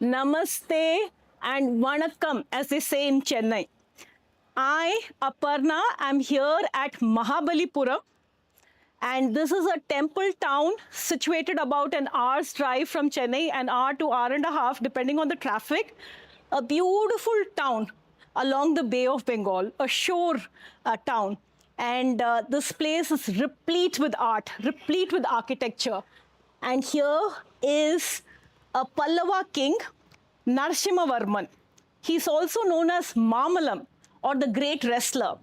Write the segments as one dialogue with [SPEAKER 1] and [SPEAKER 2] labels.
[SPEAKER 1] Namaste and Vanakkam, as they say in Chennai. I, Aparna, am here at Mahabalipuram, and this is a temple town situated about an hour's drive from Chennai, an hour to hour and a half, depending on the traffic. A beautiful town along the Bay of Bengal, a shore town. And this place is replete with art, replete with architecture. And here is a Pallava king, Narasimhavarman. He's also known as Mamalam, or the great wrestler.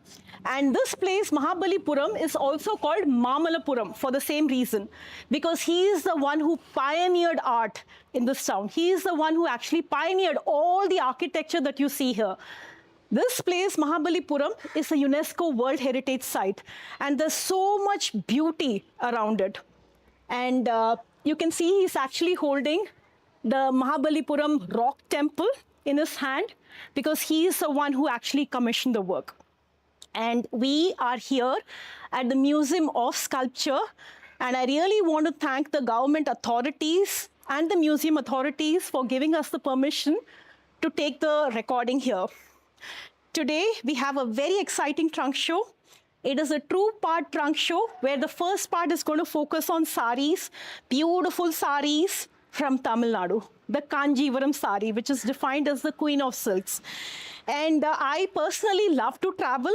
[SPEAKER 1] And this place, Mahabalipuram, is also called Mamalapuram for the same reason, because he is the one who pioneered art in this town. He is the one who actually pioneered all the architecture that you see here. This place, Mahabalipuram, is a UNESCO World Heritage Site, and there's so much beauty around it. And you can see he's actually holding the Mahabalipuram rock temple in his hand, because he is the one who actually commissioned the work. And we are here at the Museum of Sculpture, and I really want to thank the government authorities and the museum authorities for giving us the permission to take the recording here. Today, we have a very exciting trunk show. It is a two-part trunk show where the first part is going to focus on saris, beautiful saris from Tamil Nadu, the Kanjivaram sari, which is defined as the queen of silks. And I personally love to travel.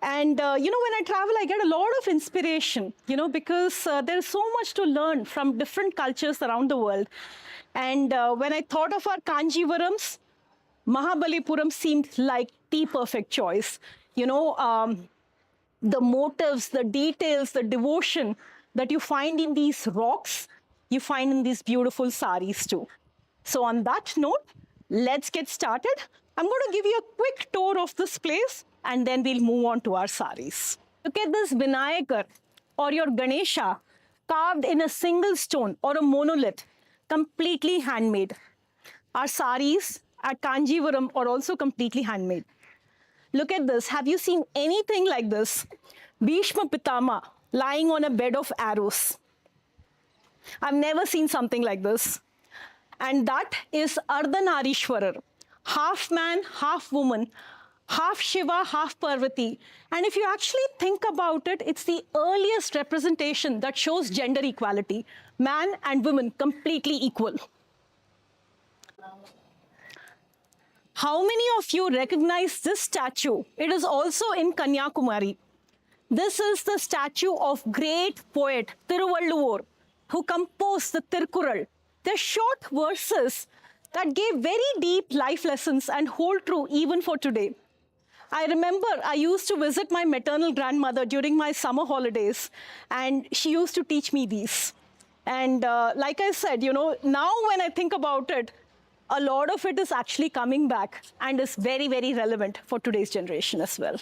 [SPEAKER 1] And, when I travel, I get a lot of inspiration, because there is so much to learn from different cultures around the world. And when I thought of our Kanjivarams, Mahabalipuram seemed like the perfect choice. The motives, the details, the devotion that you find in these rocks, you find in these beautiful saris too. So on that note, let's get started. I'm going to give you a quick tour of this place, and then we'll move on to our saris. Look at this Vinayakar, or your Ganesha, carved in a single stone or a monolith, completely handmade. Our saris at Kanjivaram are also completely handmade. Look at this. Have you seen anything like this? Bhishma Pitama lying on a bed of arrows. I've never seen something like this. And that is Ardhanarishwarar, half man, half woman, half Shiva, half Parvati. And if you actually think about it, it's the earliest representation that shows gender equality. Man and women completely equal. How many of you recognize this statue? It is also in Kanyakumari. This is the statue of great poet Thiruvalluvar, who composed the Tirkural. They're short verses that gave very deep life lessons and hold true even for today. I remember I used to visit my maternal grandmother during my summer holidays, and she used to teach me these. And like I said, now when I think about it, a lot of it is actually coming back and is very, very relevant for today's generation as well.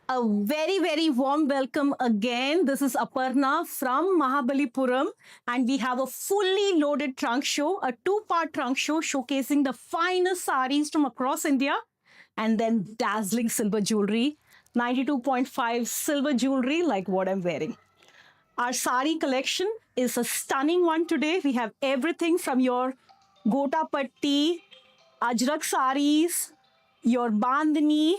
[SPEAKER 1] A very, very warm welcome again. This is Aparna from Mahabalipuram, and we have a fully loaded trunk show, a two-part trunk show showcasing the finest saris from across India, and then dazzling silver jewelry, 92.5 silver jewelry like what I'm wearing. Our sari collection is a stunning one today. We have everything from your Gota Patti, Ajrak saris, your Bandhani,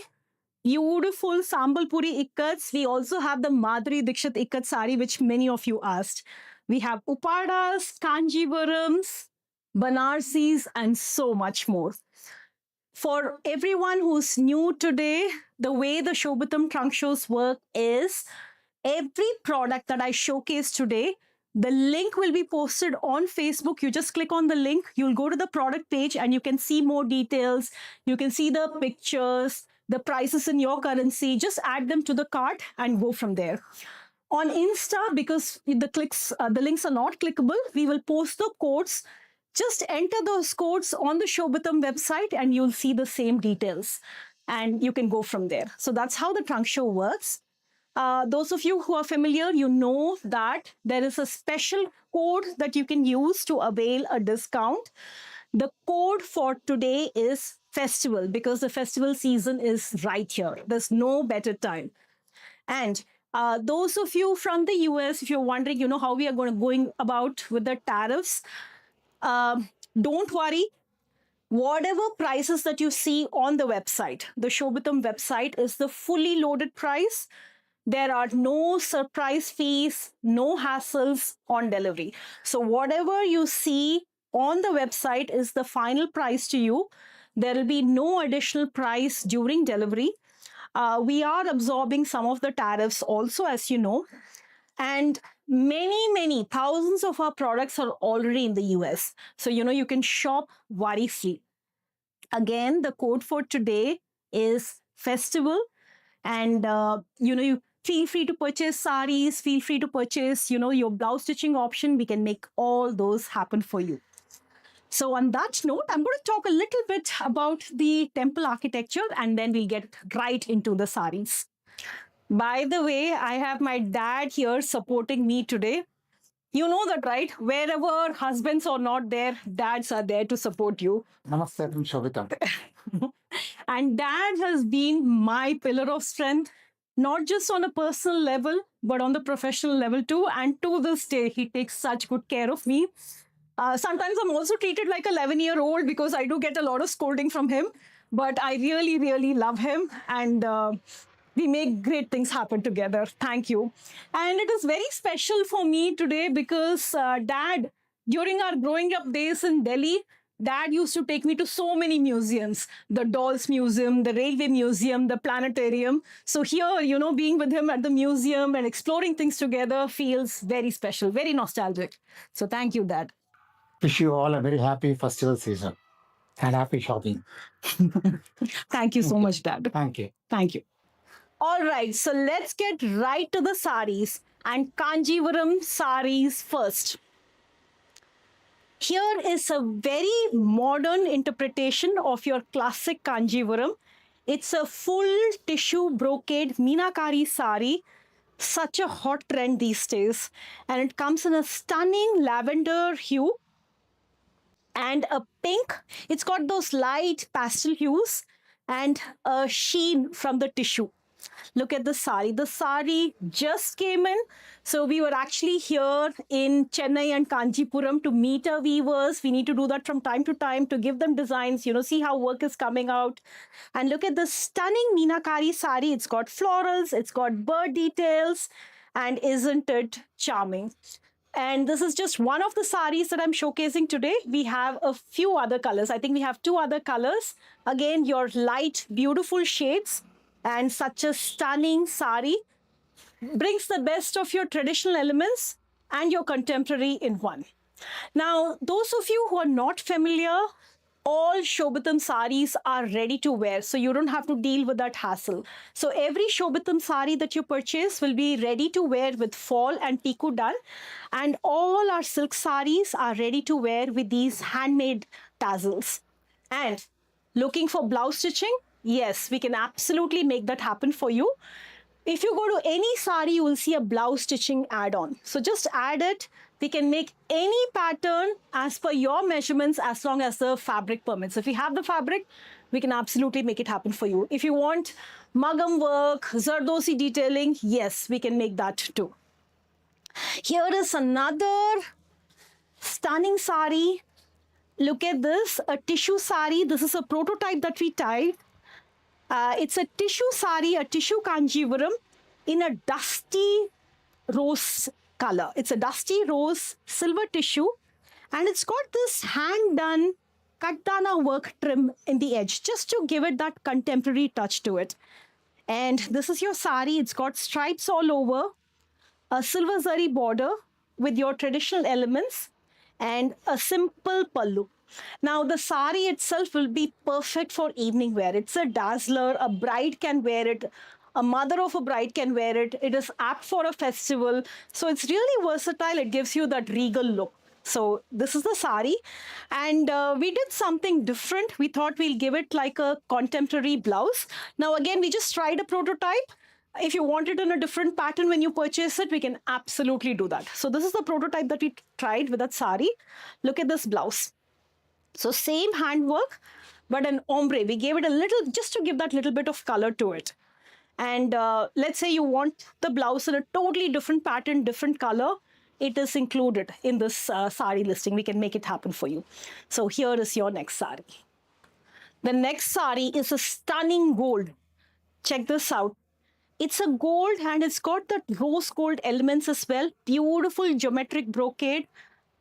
[SPEAKER 1] beautiful Sambalpuri Ikkats. We also have the Madhuri Dikshit Ikkat sari, which many of you asked. We have Upadas, Kanjivarams, Banarasis, and so much more. For everyone who's new today, the way the Shobhitam trunk shows work is every product that I showcase today, the link will be posted on Facebook. You just click on the link, you'll go to the product page, and you can see more details. You can see the pictures, the prices in your currency. Just add them to the cart and go from there. On Insta, because the links are not clickable, we will post the codes. Just enter those codes on the Shobhitam website and you'll see the same details. And you can go from there. So that's how the trunk show works. Those of you who are familiar, you know that there is a special code that you can use to avail a discount. The code for today is Festival, because the festival season is right here. There's no better time. And those of you from the US, if you're wondering, how we are going about with the tariffs, don't worry. Whatever prices that you see on the website, the Shobhitam website is the fully loaded price. There are no surprise fees, no hassles on delivery. So whatever you see on the website is the final price to you. There will be no additional price during delivery. We are absorbing some of the tariffs also, as you know. And many thousands of our products are already in the US. So, you can shop worry free. Again, the code for today is festival. And, you feel free to purchase saris, feel free to purchase, your blouse stitching option. We can make all those happen for you. So on that note, I'm going to talk a little bit about the temple architecture and then we'll get right into the saris. By the way, I have my dad here supporting me today. You know that, right? Wherever husbands are not there, dads are there to support you.
[SPEAKER 2] Namaste, Shobhita.
[SPEAKER 1] And dad has been my pillar of strength, not just on a personal level, but on the professional level too. And to this day, he takes such good care of me. Sometimes I'm also treated like an 11-year-old because I do get a lot of scolding from him. But I really love him. And we make great things happen together. Thank you. And it is very special for me today because Dad, during our growing up days in Delhi, Dad used to take me to so many museums, the Dolls Museum, the Railway Museum, the Planetarium. So here, being with him at the museum and exploring things together feels very special, very nostalgic. So thank you, Dad.
[SPEAKER 2] Wish you all a very happy festival season and happy shopping.
[SPEAKER 1] Thank you so much, Dad.
[SPEAKER 2] Thank you.
[SPEAKER 1] Thank you. All right, so let's get right to the saris and Kanjivaram saris first. Here is a very modern interpretation of your classic Kanjivaram. It's a full tissue brocade Meenakari sari, such a hot trend these days. And it comes in a stunning lavender hue and a pink. It's got those light pastel hues and a sheen from the tissue. Look at the sari. The sari just came in. So we were actually here in Chennai and Kanjipuram to meet our weavers. We need to do that from time to time to give them designs, see how work is coming out. And look at the stunning Meenakari sari. It's got florals, it's got bird details, and isn't it charming? And this is just one of the saris that I'm showcasing today. We have a few other colors. I think we have 2 other colors. Again, your light, beautiful shades. And such a stunning sari brings the best of your traditional elements and your contemporary in one. Now, those of you who are not familiar, all Shobhitam saris are ready to wear, so you don't have to deal with that hassle. So every Shobhitam sari that you purchase will be ready to wear with fall and piku done, and all our silk saris are ready to wear with these handmade tassels. And looking for blouse stitching? Yes, we can absolutely make that happen for you. If you go to any sari, you will see a blouse stitching add-on. So just add it. We can make any pattern as per your measurements as long as the fabric permits. If we have the fabric, we can absolutely make it happen for you. If you want Magam work, Zardosi detailing, yes, we can make that too. Here is another stunning sari. Look at this, a tissue sari. This is a prototype that we tied. It's a tissue sari, a tissue Kanjivaram in a dusty rose color. It's a dusty rose silver tissue and it's got this hand-done katana work trim in the edge just to give it that contemporary touch to it. And this is your sari. It's got stripes all over, a silver zari border with your traditional elements and a simple pallu. Now, the sari itself will be perfect for evening wear. It's a dazzler. A bride can wear it. A mother of a bride can wear it. It is apt for a festival. So it's really versatile. It gives you that regal look. So this is the sari. And we did something different. We thought we'll give it like a contemporary blouse. Now, again, we just tried a prototype. If you want it in a different pattern when you purchase it, we can absolutely do that. So this is the prototype that we tried with that sari. Look at this blouse. So same handwork, but an ombre. We gave it a little, just to give that little bit of color to it. And let's say you want the blouse in a totally different pattern, different color. It is included in this sari listing. We can make it happen for you. So here is your next sari. The next sari is a stunning gold. Check this out. It's a gold and it's got the rose gold elements as well. Beautiful geometric brocade,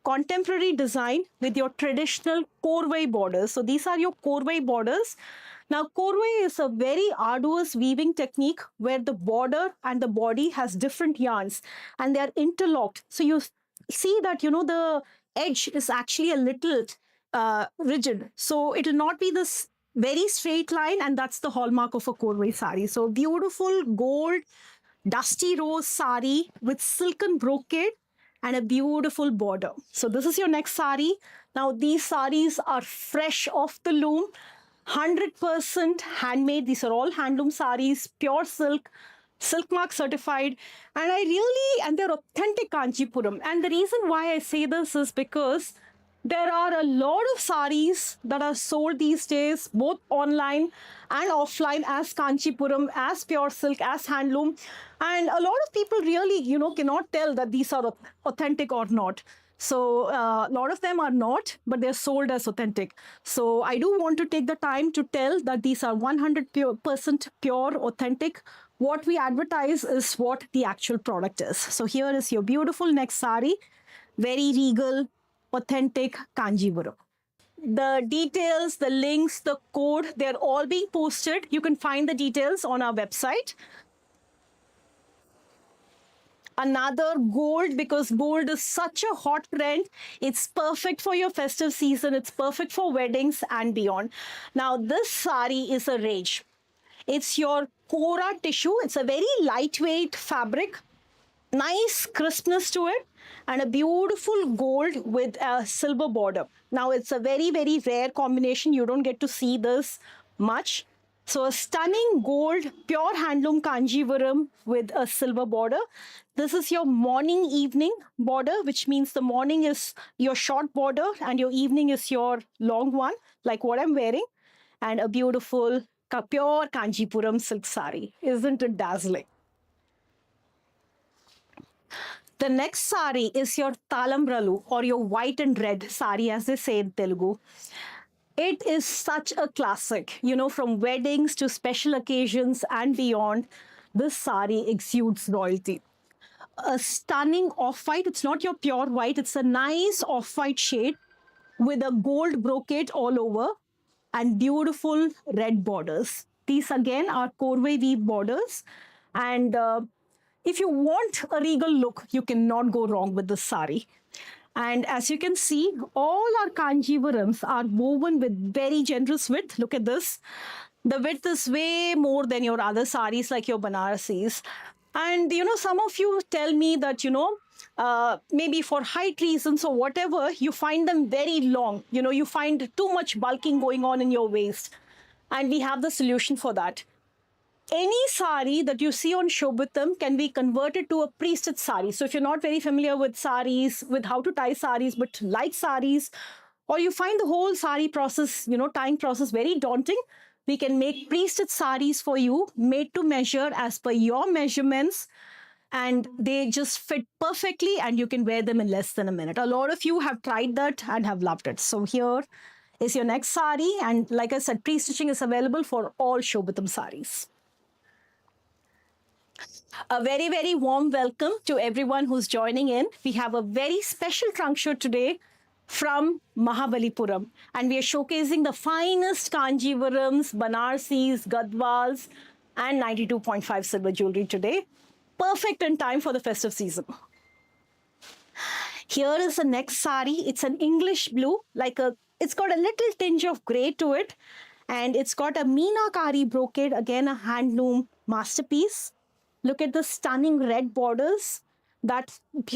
[SPEAKER 1] contemporary design with your traditional korvai borders. So these are your korvai borders. Now, korvai is a very arduous weaving technique where the border and the body has different yarns and they are interlocked. So you see that, the edge is actually a little rigid. So it will not be this very straight line, and that's the hallmark of a korvai sari. So beautiful gold, dusty rose sari with silken brocade and a beautiful border. So this is your next sari. Now these saris are fresh off the loom, 100% handmade. These are all handloom saris, pure silk, silk mark certified, and they're authentic Kanjipuram. And the reason why I say this is because there are a lot of saris that are sold these days, both online and offline, as Kanchipuram, as pure silk, as handloom. And a lot of people really, cannot tell that these are authentic or not. So a lot of them are not, but they're sold as authentic. So I do want to take the time to tell that these are 100% pure, authentic. What we advertise is what the actual product is. So here is your beautiful next sari, very regal, authentic Kanjivaram. The details, the links, the code, they're all being posted. You can find the details on our website. Another gold, because gold is such a hot trend. It's perfect for your festive season. It's perfect for weddings and beyond. Now, this sari is a range. It's your Kora tissue. It's a very lightweight fabric, nice crispness to it, and a beautiful gold with a silver border. Now, it's a very, very rare combination. You don't get to see this much. So a stunning gold, pure handloom Kanjivaram with a silver border. This is your morning evening border, which means the morning is your short border and your evening is your long one, like what I'm wearing. And a beautiful, pure Kanjipuram silk sari. Isn't it dazzling? The next sari is your talambralu, or your white and red sari, as they say in Telugu. It is such a classic, from weddings to special occasions and beyond. This sari exudes royalty. A stunning off-white. It's not your pure white. It's a nice off-white shade with a gold brocade all over and beautiful red borders. These again are korvai weave borders. And if you want a regal look, you cannot go wrong with this sari. And as you can see, all our Kanjivarams are woven with very generous width. Look at this. The width is way more than your other saris like your Banarasis. And, some of you tell me that, maybe for height reasons or whatever, you find them very long. You find too much bulking going on in your waist. And we have the solution for that. Any sari that you see on Shobhitam can be converted to a priestess sari. So if you're not very familiar with saris, with how to tie saris, but like saris, or you find the whole sari process, tying process very daunting, we can make priestess saris for you, made to measure as per your measurements. And they just fit perfectly and you can wear them in less than a minute. A lot of you have tried that and have loved it. So here is your next sari. And like I said, pre-stitching is available for all Shobhitam saris. A very, very warm welcome to everyone who's joining in. We have a very special trunk show today from Mahabalipuram. And we are showcasing the finest Kanjivarams, Banarasis, Gadwals, and 92.5 silver jewelry today. Perfect in time for the festive season. Here is the next sari. It's an English blue, it's got a little tinge of grey to it. And it's got a Meenakari brocade, again a handloom masterpiece. Look at the stunning red borders that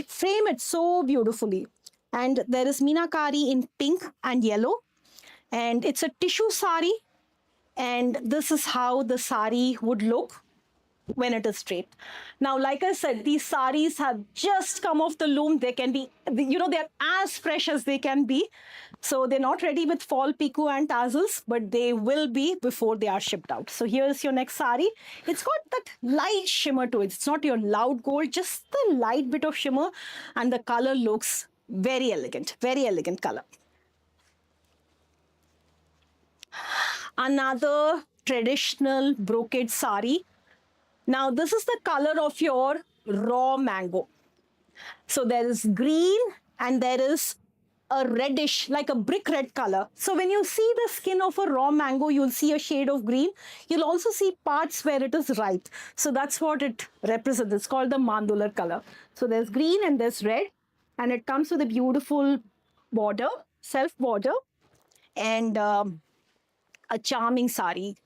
[SPEAKER 1] frame it so beautifully. And there is Meenakari in pink and yellow. And it's a tissue sari. And this is how the sari would look when it is straight. Now, like I said, these saris have just come off the loom. They can be, they're as fresh as they can be. So they're not ready with fall pico and tassels, but they will be before they are shipped out. So here's your next sari. It's got that light shimmer to it. It's not your loud gold, just the light bit of shimmer. And the color looks very elegant color. Another traditional brocade sari. Now, this is the color of your raw mango. So there is green and there is a reddish, like a brick red color. So when you see the skin of a raw mango, you'll see a shade of green. You'll also see parts where it is ripe. So that's what it represents. It's called the mandular color. So there's green and there's red, and it comes with a beautiful border, self border, and a charming sari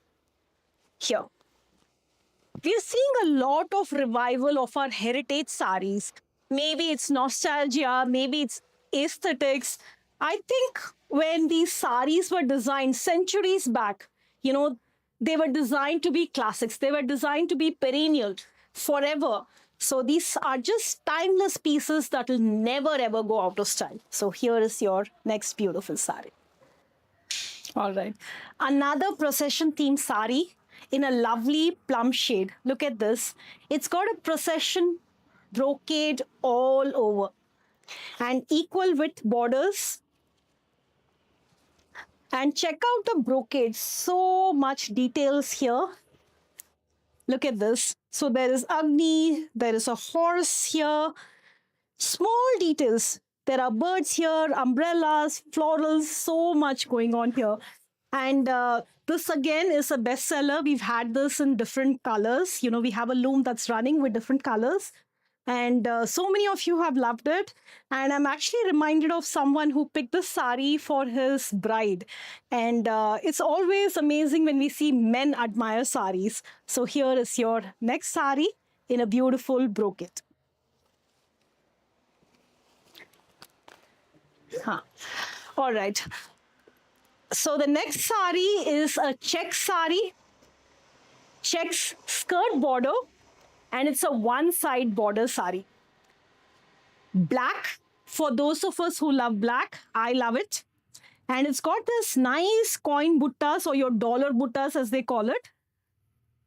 [SPEAKER 1] here. We're seeing a lot of revival of our heritage saris. Maybe it's nostalgia, maybe it's aesthetics. I think when these saris were designed centuries back, they were designed to be classics. They were designed to be perennial, forever. So these are just timeless pieces that will never ever go out of style. So here is your next beautiful sari. All right. Another procession themed sari in a lovely plum shade. Look at this. It's got a procession brocade all over and equal width borders. And check out the brocade. So much details here. Look at this. So there is Agni, there is a horse here. Small details. There are birds here, umbrellas, florals, so much going on here. And this again is a bestseller. We've had this in different colors. We have a loom that's running with different colors. And so many of you have loved it. And I'm actually reminded of someone who picked this sari for his bride. And it's always amazing when we see men admire saris. So here is your next sari in a beautiful brocade. All right. So the next sari is a check sari, checks skirt border, and it's a one-side border sari. Black, for those of us who love black, I love it. And it's got this nice coin buttas or your dollar buttas as they call it.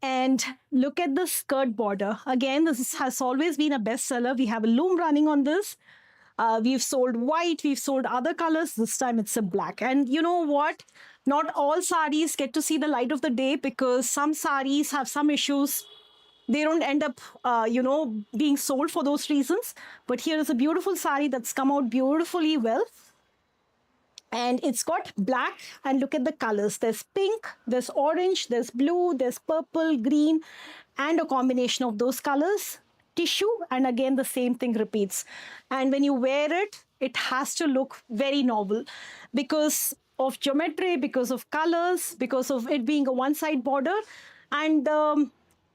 [SPEAKER 1] And look at the skirt border. Again, this has always been a bestseller. We have a loom running on this. We've sold white, we've sold other colors. This time it's a black. And you know what? Not all saris get to see the light of the day because some saris have some issues. They don't end up, being sold for those reasons. But here is a beautiful sari that's come out beautifully well. And it's got black, and look at the colors. There's pink, there's orange, there's blue, there's purple, green, and a combination of those colors. Tissue, and again the same thing repeats. And when you wear it, it has to look very novel because of geometry, because of colors, because of it being a one-side border. And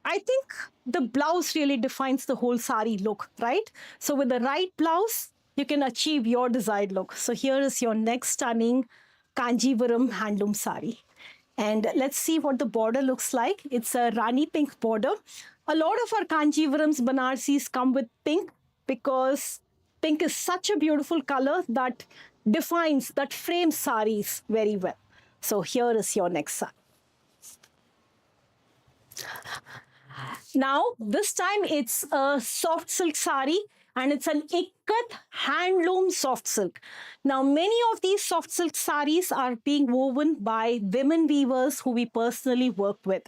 [SPEAKER 1] I think the blouse really defines the whole sari look, right? So with the right blouse, you can achieve your desired look. So here is your next stunning Kanjivaram handloom sari. And let's see what the border looks like. It's a Rani pink border. A lot of our Kanjivarams, Banarasis come with pink because pink is such a beautiful color that defines, that frames saris very well. So here is your next sari. Now, this time it's a soft silk sari and it's an Ikkat handloom soft silk. Now, many of these soft silk saris are being woven by women weavers who we personally work with.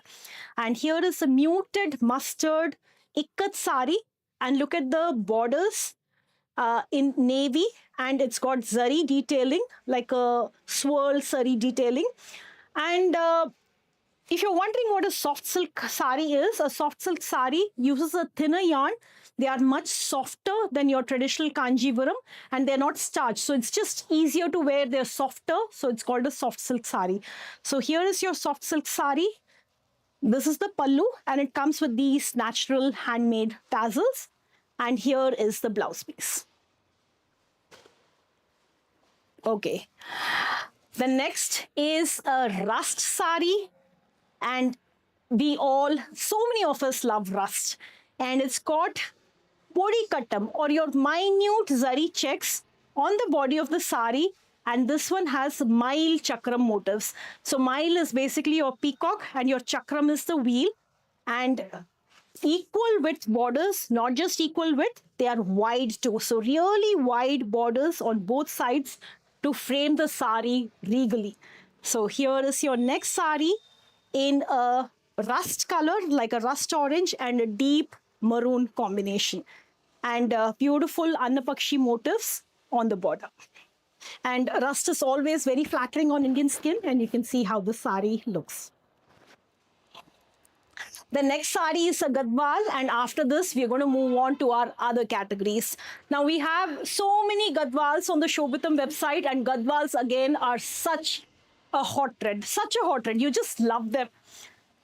[SPEAKER 1] And here is a muted mustard Ikkat sari. And look at the borders in navy, and it's got zari detailing, like a swirl zari detailing. And if you're wondering what a soft silk sari is, a soft silk sari uses a thinner yarn. They are much softer than your traditional Kanjivaram, and they're not starched. So it's just easier to wear. They're softer. So it's called a soft silk sari. So here is your soft silk sari. This is the pallu, and it comes with these natural handmade tassels. And here is the blouse piece. Okay. The next is a rust sari. And so many of us love rust. And it's got podi kattam or your minute zari checks on the body of the sari. And this one has mile chakram motifs. So mile is basically your peacock and your chakram is the wheel. And equal width borders, not just equal width, they are wide too. So really wide borders on both sides to frame the sari regally. So here is your next sari in a rust color, like a rust orange and a deep maroon combination. And beautiful Annapakshi motifs on the border. And rust is always very flattering on Indian skin, and you can see how the sari looks. The next sari is a Gadwal, and after this, we're going to move on to our other categories. Now, we have so many Gadwals on the Shobhitam website, and Gadwals again are such a hot trend, such a hot trend. You just love them.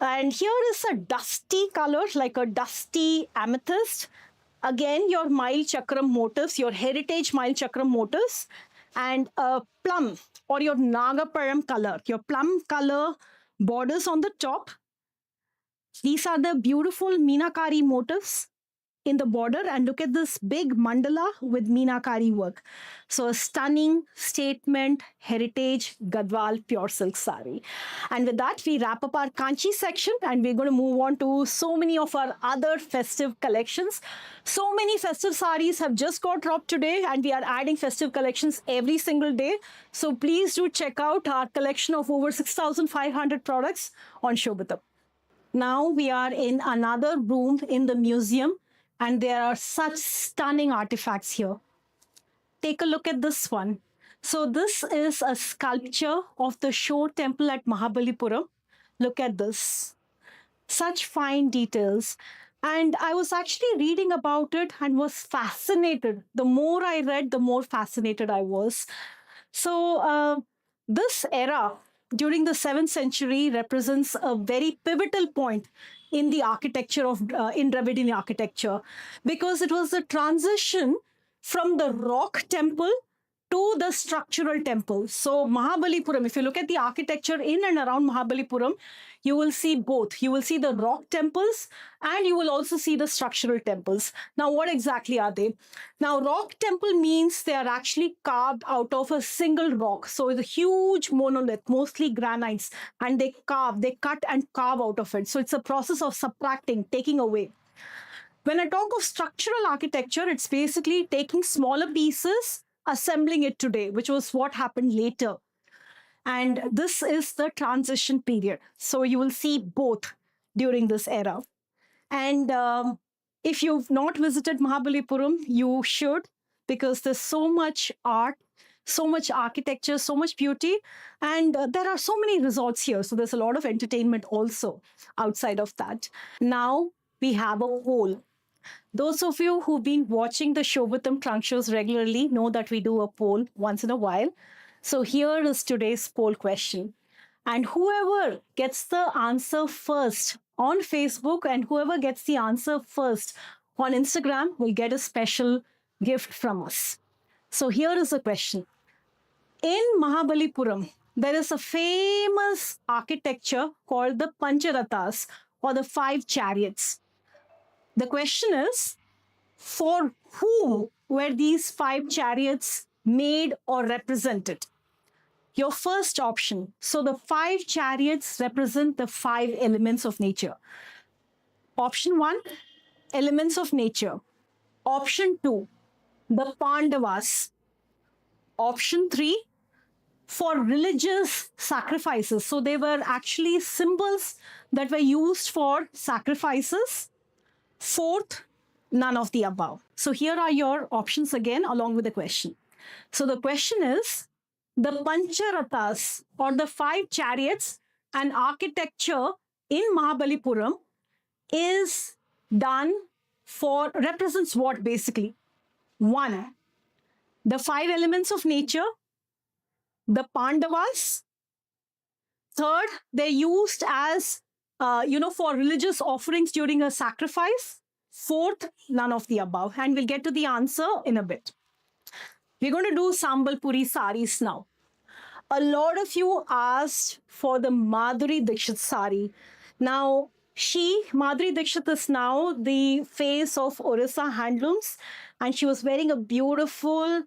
[SPEAKER 1] And here is a dusty color, like a dusty amethyst. Again, your Mile Chakram motifs, your heritage Mile Chakram motifs, and a plum or your Nagaparam color, your plum color borders on the top. These are the beautiful Meenakari motifs in the border, and look at this big mandala with Meenakari work. So a stunning statement, heritage, Gadwal pure silk sari. And with that, we wrap up our Kanchi section, and we're going to move on to so many of our other festive collections. So many festive saris have just got dropped today, and we are adding festive collections every single day. So please do check out our collection of over 6,500 products on Shobhitam. Now we are in another room in the museum, and there are such stunning artifacts here. Take a look at this one. So this is a sculpture of the Shore Temple at Mahabalipuram. Look at this. Such fine details. And I was actually reading about it and was fascinated. The more I read, the more fascinated I was. So this era during the 7th century represents a very pivotal point in the architecture of in Dravidian architecture, because it was the transition from the rock temple to the structural temple. So Mahabalipuram, if you look at the architecture in and around Mahabalipuram, you will see both. You will see the rock temples and you will also see the structural temples. Now, what exactly are they? Now, rock temple means they are actually carved out of a single rock. So it's a huge monolith, mostly granites, and they cut and carve out of it. So it's a process of subtracting, taking away. When I talk of structural architecture, it's basically taking smaller pieces, assembling it today, which was what happened later. And this is the transition period. So you will see both during this era. And if you've not visited Mahabalipuram, you should, because there's so much art, so much architecture, so much beauty. And there are so many resorts here. So there's a lot of entertainment also outside of that. Now we have a poll. Those of you who've been watching the Shobhitam trunk shows regularly know that we do a poll once in a while. So here is today's poll question. And whoever gets the answer first on Facebook and whoever gets the answer first on Instagram will get a special gift from us. So here is the question. In Mahabalipuram, there is a famous architecture called the Pancharathas, or the 5 chariots. The question is, for whom were these 5 chariots made or represented? Your first option. So the 5 chariots represent the 5 elements of nature. Option 1, elements of nature. Option 2, the Pandavas. Option 3, for religious sacrifices. So they were actually symbols that were used for sacrifices. Fourth, none of the above. So here are your options again, along with the question. So the question is, the Pancharathas, or the 5 chariots and architecture in Mahabalipuram is done for, represents what basically? 1, the 5 elements of nature, the Pandavas. Third, they're used as for religious offerings during a sacrifice. Fourth, none of the above. And we'll get to the answer in a bit. We're going to do Sambalpuri saris now. A lot of you asked for the Madhuri Dixit sari. Now, Madhuri Dixit, is now the face of Orissa Handlooms, and she was wearing a beautiful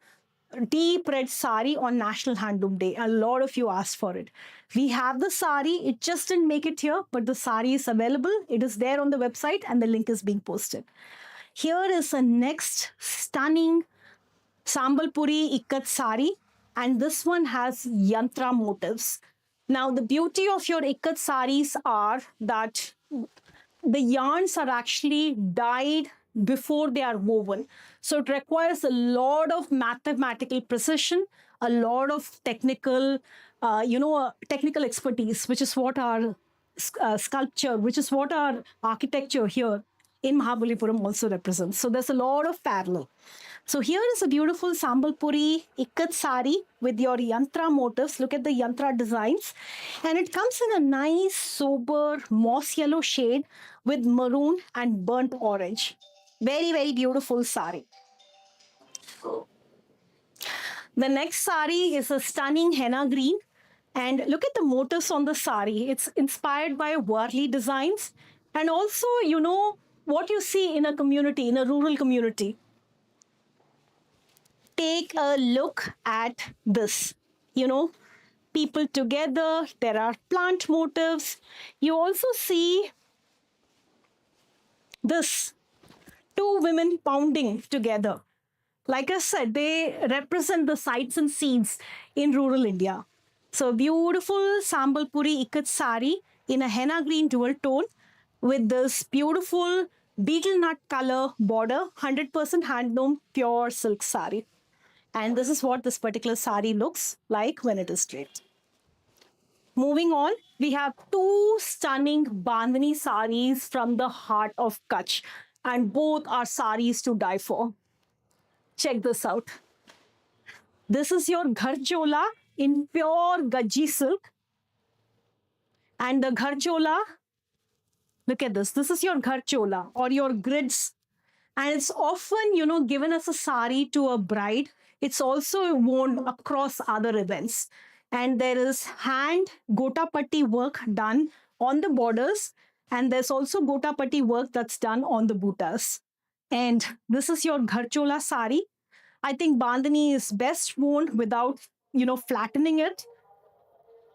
[SPEAKER 1] deep red sari on National Handloom Day. A lot of you asked for it. We have the sari. It just didn't make it here, but the sari is available. It is there on the website and the link is being posted. Here is a next stunning Sambalpuri Ikkats sari, and this one has yantra motifs. Now, the beauty of your Ikkat saris are that the yarns are actually dyed before they are woven. So it requires a lot of mathematical precision, a lot of technical expertise, which is what our sculpture, which is what our architecture here in Mahabalipuram also represents. So there's a lot of parallel. So here is a beautiful Sambalpuri Ikkat sari with your yantra motifs. Look at the yantra designs. And it comes in a nice, sober, moss yellow shade with maroon and burnt orange. Very, very beautiful sari. The next sari is a stunning henna green. And look at the motifs on the sari. It's inspired by Warli designs. And also, what you see in a community, in a rural community. Take a look at this. People together, there are plant motifs. You also see this, two women pounding together. Like I said, they represent the sights and scenes in rural India. So beautiful Sambalpuri Ikkat sari in a henna green dual tone with this beautiful beetle nut color border, 100% handloom, pure silk sari. And this is what this particular sari looks like when it is draped. Moving on, we have two stunning Bandhani saris from the heart of Kutch, and both are saris to die for. Check this out. This is your Gharchola in pure Gajji silk. And the Gharchola, look at this. This is your Gharchola or your grids. And it's often, given as a sari to a bride. It's also worn across other events. And there is hand gotapatti work done on the borders. And there's also gotapatti work that's done on the buttas. And this is your Gharchola sari. I think Bandhani is best worn without, flattening it.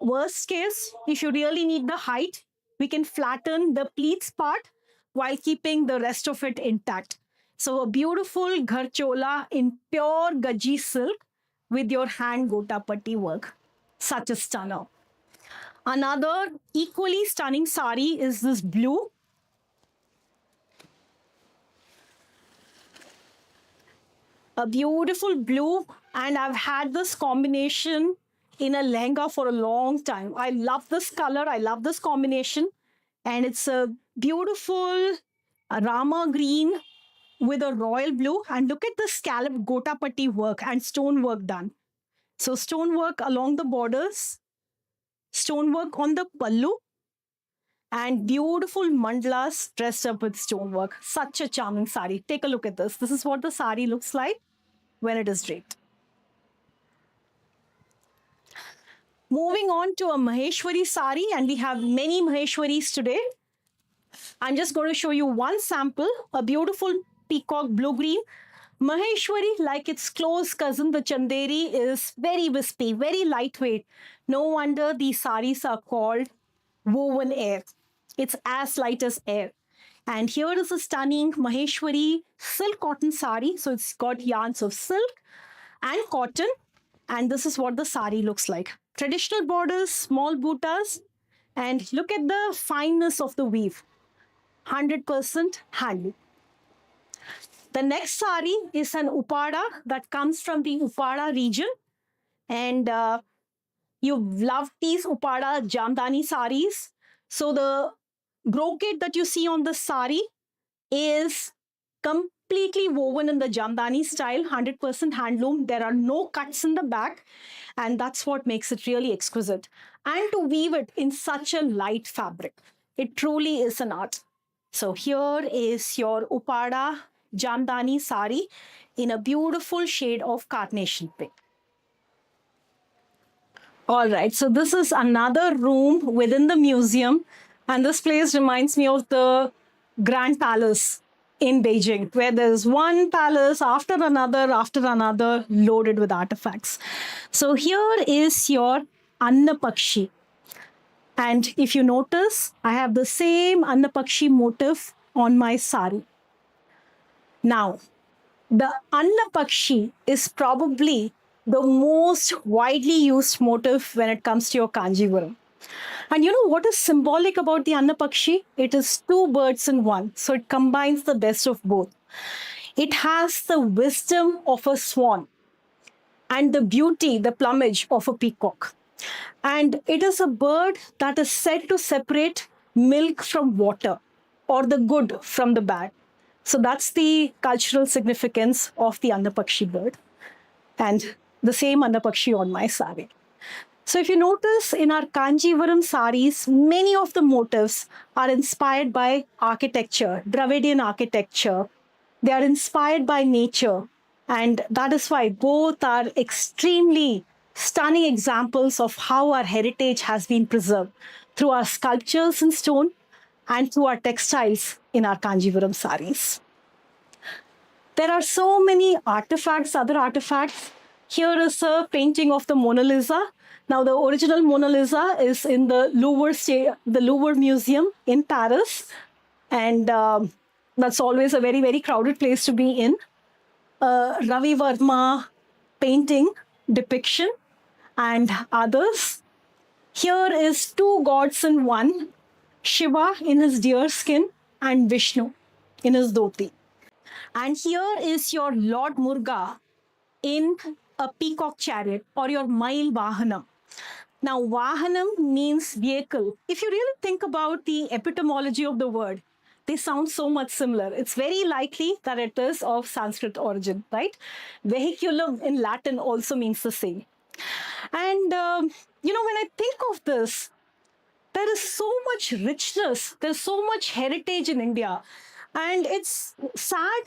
[SPEAKER 1] Worst case, if you really need the height, we can flatten the pleats part while keeping the rest of it intact. So a beautiful Gharchola in pure Gajji silk with your hand gotapatti work. Such a stunner. Another equally stunning sari is this blue. A beautiful blue, and I've had this combination in a lehenga for a long time. I love this color. I love this combination. And it's a beautiful Rama green with a royal blue. And look at the scallop gotapatti work and stonework done. So stonework along the borders, stonework on the pallu, and beautiful mandalas dressed up with stonework. Such a charming sari. Take a look at this. This is what the sari looks like when it is draped. Moving on to a Maheshwari sari, and we have many Maheshwaris today. I'm just going to show you one sample, a beautiful peacock blue-green. Maheshwari, like its close cousin, the Chanderi, is very wispy, very lightweight. No wonder these saris are called woven air. It's as light as air. And here is a stunning Maheshwari silk cotton sari. So it's got yarns of silk and cotton. And this is what the sari looks like. Traditional borders, small buttas. And look at the fineness of the weave. 100% handloom. The next sari is an Upada that comes from the Upada region. And you've loved these Upada Jamdani saris. So the brocade that you see on the sari is completely woven in the Jamdani style, 100% handloom. There are no cuts in the back. And that's what makes it really exquisite. And to weave it in such a light fabric, it truly is an art. So here is your Upada Jamdani sari in a beautiful shade of carnation pink. All right, so this is another room within the museum. And this place reminds me of the Grand Palace in Beijing, where there's one palace after another, loaded with artifacts. So here is your Annapakshi. And if you notice, I have the same Annapakshi motif on my sari. Now, the Annapakshi is probably the most widely used motif when it comes to your Kanjivaram. And you know what is symbolic about the Annapakshi? It is two birds in one. So it combines the best of both. It has the wisdom of a swan and the beauty, the plumage of a peacock. And it is a bird that is said to separate milk from water or the good from the bad. So that's the cultural significance of the Annapakshi bird. And the same Annapakshi on my sari. So if you notice in our Kanjivaram saris, many of the motifs are inspired by architecture, Dravidian architecture. They are inspired by nature. And that is why both are extremely stunning examples of how our heritage has been preserved through our sculptures in stone and through our textiles in our Kanjivaram saris. There are so many artifacts, other artifacts. Here is a painting of the Mona Lisa. Now, the original Mona Lisa is in the Louvre Museum in Paris. And that's always a very, very crowded place to be in. Ravi Verma painting depiction and others. Here is two gods in one, Shiva in his deer skin and Vishnu in his dhoti. And here is your Lord Murga in a peacock chariot or your Mail Vahanam. Now, Vahanam means vehicle. If you really think about the etymology of the word, they sound so much similar. It's very likely that it is of Sanskrit origin, right? Vehiculum in Latin also means the same. And, when I think of this, there is so much richness, there's so much heritage in India. And it's sad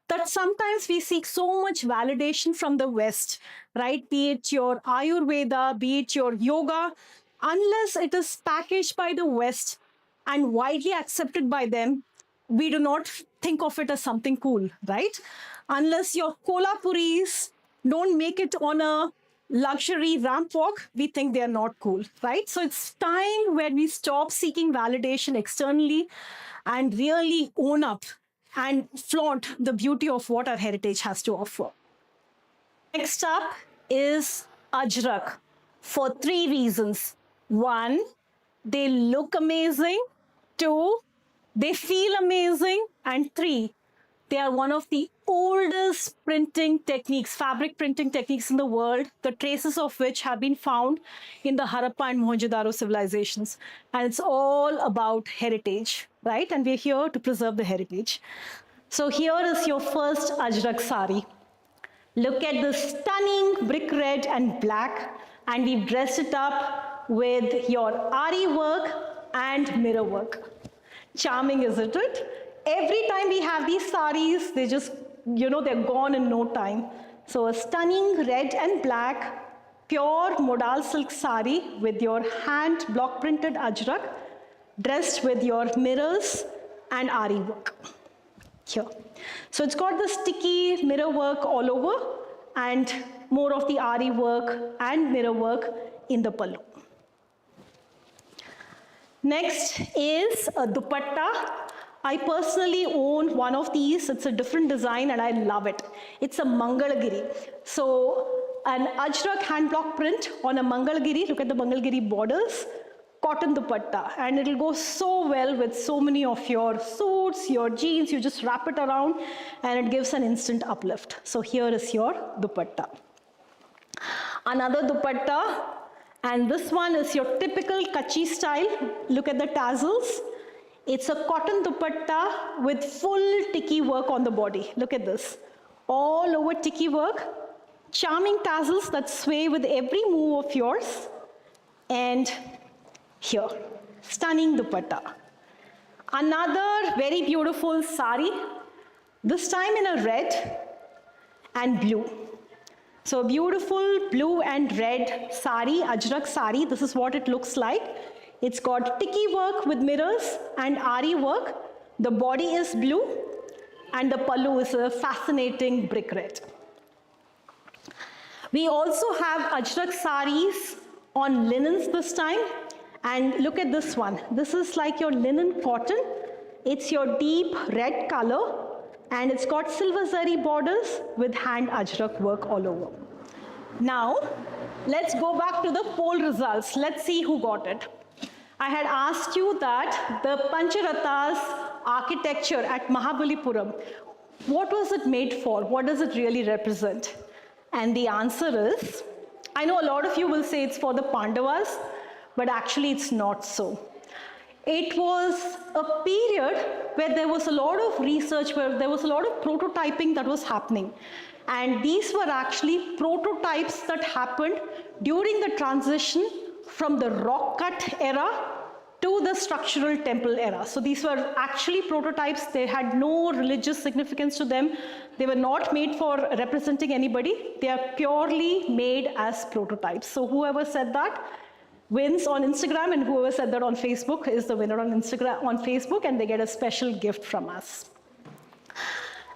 [SPEAKER 1] that sometimes we seek so much validation from the West, right? Be it your Ayurveda, be it your yoga, unless it is packaged by the West and widely accepted by them, we do not think of it as something cool, right? Unless your Kolhapuris don't make it on a luxury ramp walk, we think they are not cool, right? So it's time when we stop seeking validation externally and really own up and flaunt the beauty of what our heritage has to offer. Next up is Ajrak for three reasons. One, they look amazing. Two, they feel amazing. And three, they are one of the oldest printing techniques, fabric printing techniques in the world, the traces of which have been found in the Harappa and Mohenjo-daro civilizations. And it's all about heritage, right? And we're here to preserve the heritage. So here is your first Ajrak sari. Look at the stunning brick red and black, and we've dressed it up with your Ari work and mirror work. Charming, isn't it? Every time we have these saris, they just, they're gone in no time. So a stunning red and black, pure modal silk sari with your hand block printed Ajrak, dressed with your mirrors and Ari work. Here. So it's got the sticky mirror work all over and more of the Ari work and mirror work in the pallu. Next is a dupatta. I personally own one of these. It's a different design and I love it. It's a Mangalagiri. So an Ajrak hand block print on a Mangalagiri. Look at the Mangalagiri borders. Cotton dupatta, and it'll go so well with so many of your suits, your jeans. You just wrap it around and it gives an instant uplift. So here is your dupatta. Another dupatta, and this one is your typical Kachi style. Look at the tassels. It's a cotton dupatta with full tiki work on the body. Look at this. All over tiki work. Charming tassels that sway with every move of yours. And here, stunning dupatta. Another very beautiful sari, this time in a red and blue. So beautiful blue and red sari, Ajrak sari, this is what it looks like. It's got tiki work with mirrors and Ari work. The body is blue and the pallu is a fascinating brick red. We also have Ajrak saris on linens this time. And look at this one. This is like your linen cotton. It's your deep red color and it's got silver zari borders with hand Ajrak work all over. Now, let's go back to the poll results. Let's see who got it. I had asked you that the Pancharathas architecture at Mahabalipuram, what was it made for? What does it really represent? And the answer is, I know a lot of you will say it's for the Pandavas, but actually it's not so. It was a period where there was a lot of research, where there was a lot of prototyping that was happening. And these were actually prototypes that happened during the transition from the rock cut era to the structural temple era. So these were actually prototypes. They had no religious significance to them. They were not made for representing anybody. They are purely made as prototypes. So whoever said that wins on Instagram, and whoever said that on Facebook is the winner on Instagram, on Facebook, and they get a special gift from us.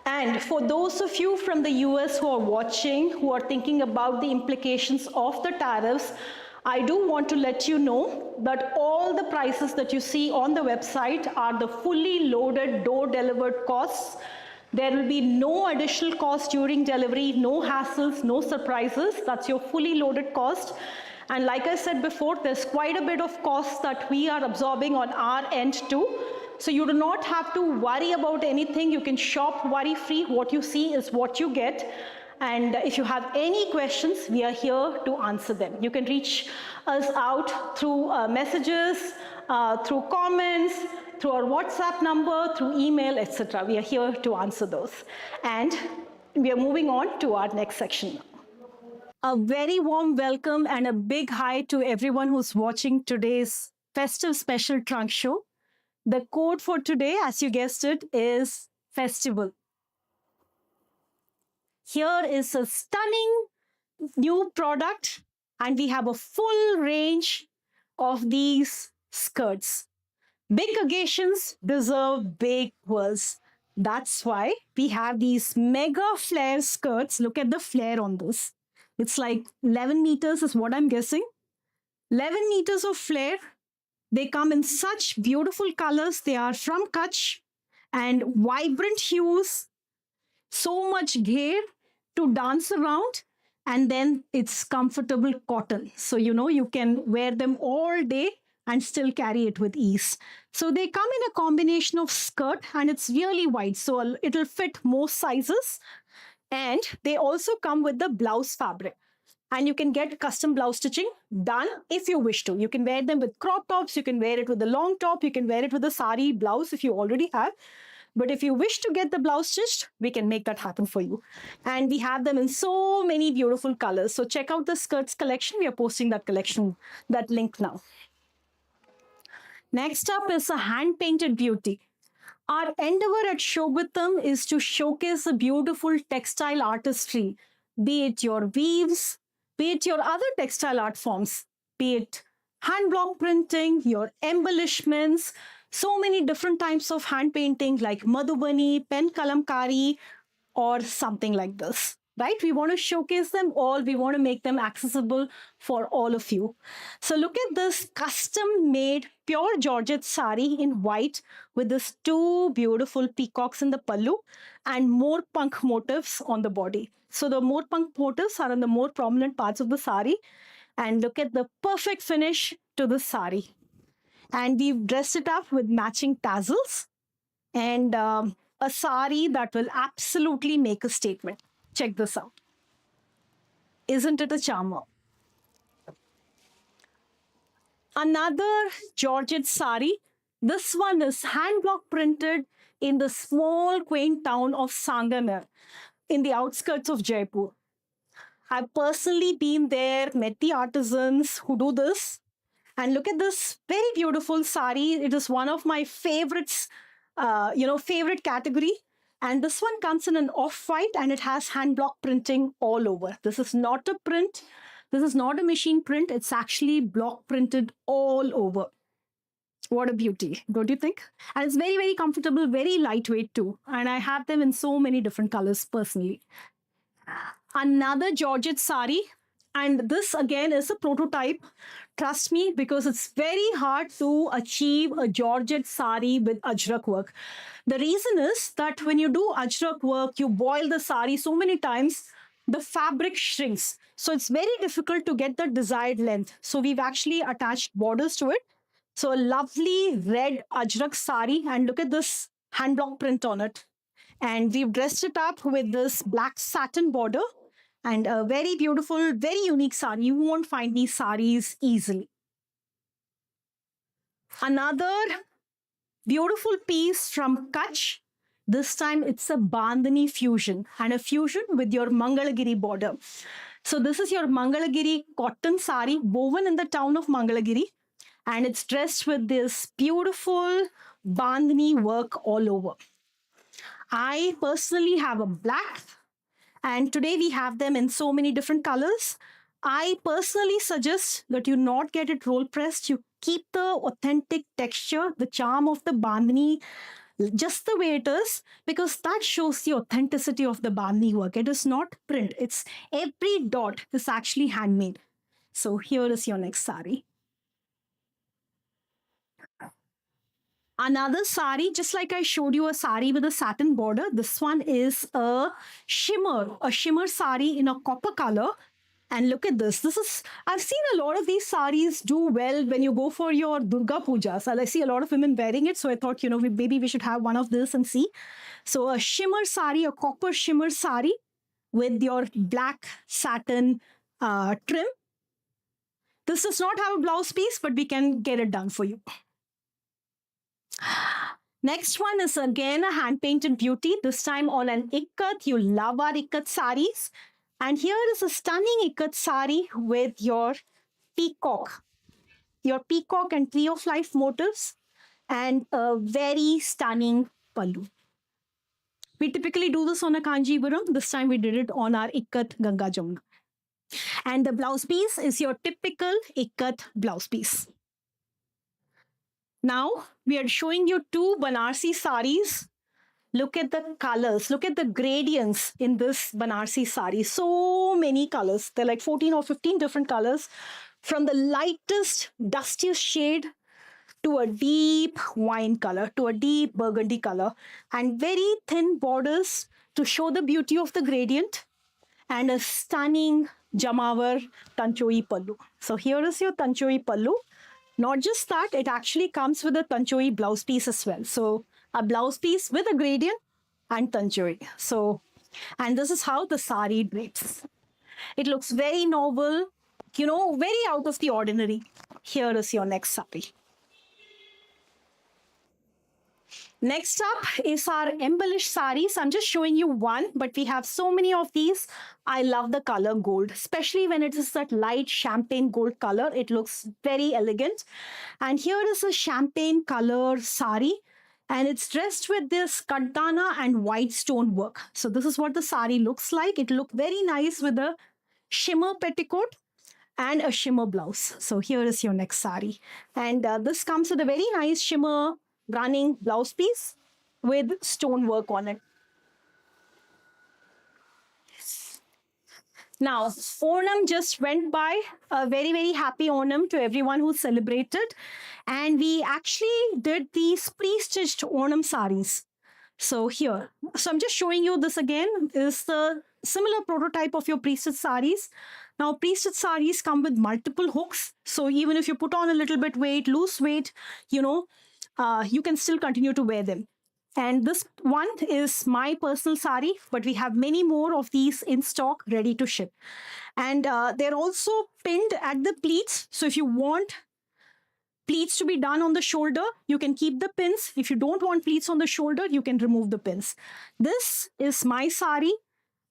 [SPEAKER 1] And for those of you from the US who are watching, who are thinking about the implications of the tariffs, I do want to let you know that all the prices that you see on the website are the fully loaded door delivered costs. There will be no additional cost during delivery, no hassles, no surprises. That's your fully loaded cost. And like I said before, there's quite a bit of costs that we are absorbing on our end too. So you do not have to worry about anything. You can shop worry-free. What you see is what you get. And if you have any questions, we are here to answer them. You can reach us out through messages, through comments, through our WhatsApp number, through email, etc. We are here to answer those. And we are moving on to our next section. A very warm welcome and a big hi to everyone who's watching today's festive special trunk show. The code for today, as you guessed it, is Festival. Here is a stunning new product, and we have a full range of these skirts. Big occasions deserve big words. That's why we have these mega flare skirts. Look at the flare on this. It's like 11 meters is what I'm guessing. 11 meters of flare. They come in such beautiful colors. They are from Kutch and vibrant hues. So much gear to dance around. And then it's comfortable cotton. So, you can wear them all day and still carry it with ease. So they come in a combination of skirt, and it's really wide. So it'll fit most sizes. And they also come with the blouse fabric. And you can get custom blouse stitching done if you wish to. You can wear them with crop tops. You can wear it with the long top. You can wear it with a sari blouse if you already have. But if you wish to get the blouse stitched, we can make that happen for you. And we have them in so many beautiful colors. So check out the skirts collection. We are posting that collection, that link now. Next up is a hand-painted beauty. Our endeavor at Shobhitam is to showcase a beautiful textile artistry, be it your weaves, be it your other textile art forms, be it hand block printing, your embellishments, so many different types of hand painting like Madhubani, pen kalamkari, or something like this. Right? We want to showcase them all. We want to make them accessible for all of you. So look at this custom-made pure Georgette sari in white with these two beautiful peacocks in the pallu and more punk motifs on the body. So the more punk motifs are on the more prominent parts of the sari. And look at the perfect finish to the sari. And we've dressed it up with matching tassels and a sari that will absolutely make a statement. Check this out. Isn't it a charmer? Another Georgette sari. This one is hand block printed in the small quaint town of Sanganer in the outskirts of Jaipur. I've personally been there, met the artisans who do this. And look at this very beautiful sari. It is one of my favorites, favorite category. And this one comes in an off-white and it has hand block printing all over. This is not a print. This is not a machine print. It's actually block printed all over. What a beauty, don't you think? And it's very, very comfortable, very lightweight too. And I have them in so many different colors personally. Another Georgette sari. And this again is a prototype. Trust me, because it's very hard to achieve a Georgette sari with ajrak work. The reason is that when you do ajrak work, you boil the sari so many times the fabric shrinks. So it's very difficult to get the desired length. So we've actually attached borders to it. So a lovely red ajrak sari, and look at this hand block print on it. And we've dressed it up with this black satin border and a very beautiful, very unique sari. You won't find these saris easily. Another beautiful piece from Kutch. This time it's a Bandhani fusion and a fusion with your Mangalagiri border. So this is your Mangalagiri cotton sari woven in the town of Mangalagiri, and it's dressed with this beautiful Bandhani work all over. I personally have a black, and today we have them in so many different colors. I personally suggest that you not get it roll pressed. You keep the authentic texture, the charm of the bandhani just the way it is, because that shows the authenticity of the bandhani work. It is not print. It's every dot is actually handmade. So here is your next sari. Another sari, just like I showed you a sari with a satin border, this one is a shimmer sari in a copper color. And look at this. I've seen a lot of these saris do well when you go for your Durga Puja. So I see a lot of women wearing it. So I thought, maybe we should have one of this and see. So a shimmer sari, a copper shimmer sari with your black satin trim. This does not have a blouse piece, but we can get it done for you. Next one is again a hand-painted beauty, this time on an Ikkat. You love our Ikkat saris. And here is a stunning Ikkat sari with your peacock and tree of life motifs, and a very stunning pallu. We typically do this on a Kanjivaram. This time we did it on our Ikkat Ganga Jamuna. And the blouse piece is your typical Ikkat blouse piece. Now we are showing you two Banarasi saris. Look at the colors. Look at the gradients in this Banarasi sari. So many colors. They're like 14 or 15 different colors. From the lightest, dustiest shade to a deep wine color, to a deep burgundy color. And very thin borders to show the beauty of the gradient. And a stunning Jamawar Tanchoi Pallu. So here is your Tanchoi Pallu. Not just that, it actually comes with a Tanchoi blouse piece as well. So a blouse piece with a gradient and tanchoi. And this is how the sari drapes. It looks very novel, very out of the ordinary. Here is your next sari. Next up is our embellished saris. I'm just showing you one, but we have so many of these. I love the color gold, especially when it is that light champagne gold color. It looks very elegant. And here is a champagne color sari. And it's dressed with this kattana and white stone work. So this is what the sari looks like. It looked very nice with a shimmer petticoat and a shimmer blouse. So here is your next sari. And this comes with a very nice shimmer running blouse piece with stone work on it. Now, Onam just went by. A very, very happy Onam to everyone who celebrated. And we actually did these pre-stitched Onam saris. So here. So I'm just showing you this again. This is the similar prototype of your pre-stitched saris. Now, pre-stitched saris come with multiple hooks. So even if you put on a little bit weight, loose weight, you can still continue to wear them. And this one is my personal sari, but we have many more of these in stock ready to ship. And they're also pinned at the pleats. So if you want pleats to be done on the shoulder, you can keep the pins. If you don't want pleats on the shoulder, you can remove the pins. This is my sari.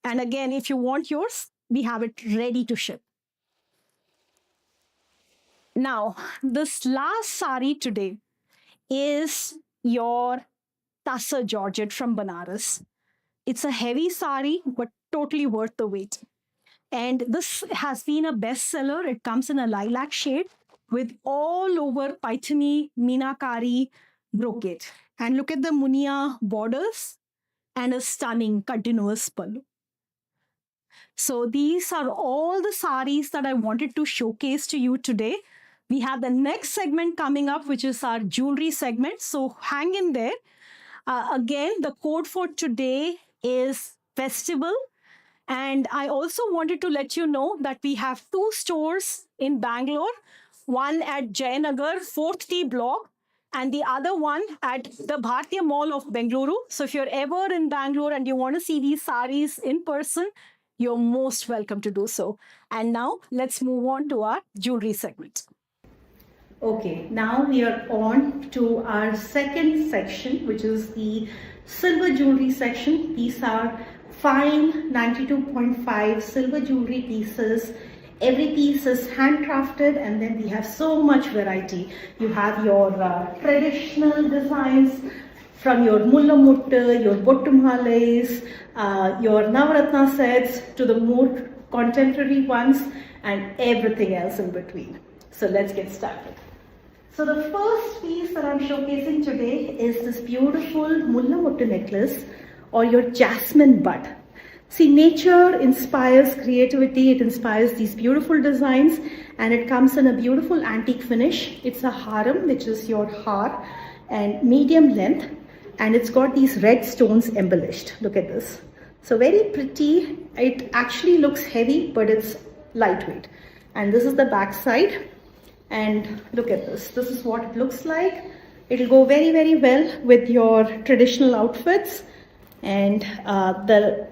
[SPEAKER 1] And again, if you want yours, we have it ready to ship. Now, this last sari today is your Tussar Georgette from Banaras. It's a heavy sari, but totally worth the wait. And this has been a bestseller. It comes in a lilac shade with all over Paithani, Meenakari brocade. And look at the Munia borders and a stunning continuous pallu. So these are all the saris that I wanted to showcase to you today. We have the next segment coming up, which is our jewelry segment. So hang in there. Again, the code for today is Festival. And I also wanted to let you know that we have 2 stores in Bangalore, one at Jayanagar, 4th T block, and the other one at the Bhartiya Mall of Bengaluru. So if you're ever in Bangalore and you want to see these saris in person, you're most welcome to do so. And now let's move on to our jewelry segment. Okay, now we are on to our second section, which is the silver jewelry section. These are fine 92.5 silver jewelry pieces. Every piece is handcrafted, and then we have so much variety. You have your traditional designs from your mulla mutta, your bottumales, your navaratna sets to the more contemporary ones and everything else in between. So let's get started. So the first piece that I'm showcasing today is this beautiful mulla mutta necklace or your jasmine bud. See, nature inspires creativity, it inspires these beautiful designs, and it comes in a beautiful antique finish. It's a haram, which is your har, and medium length, and it's got these red stones embellished. Look at this. So very pretty. It actually looks heavy, but it's lightweight. And this is the back side. And look at this. This is what it looks like. It'll go very, very well with your traditional outfits. And the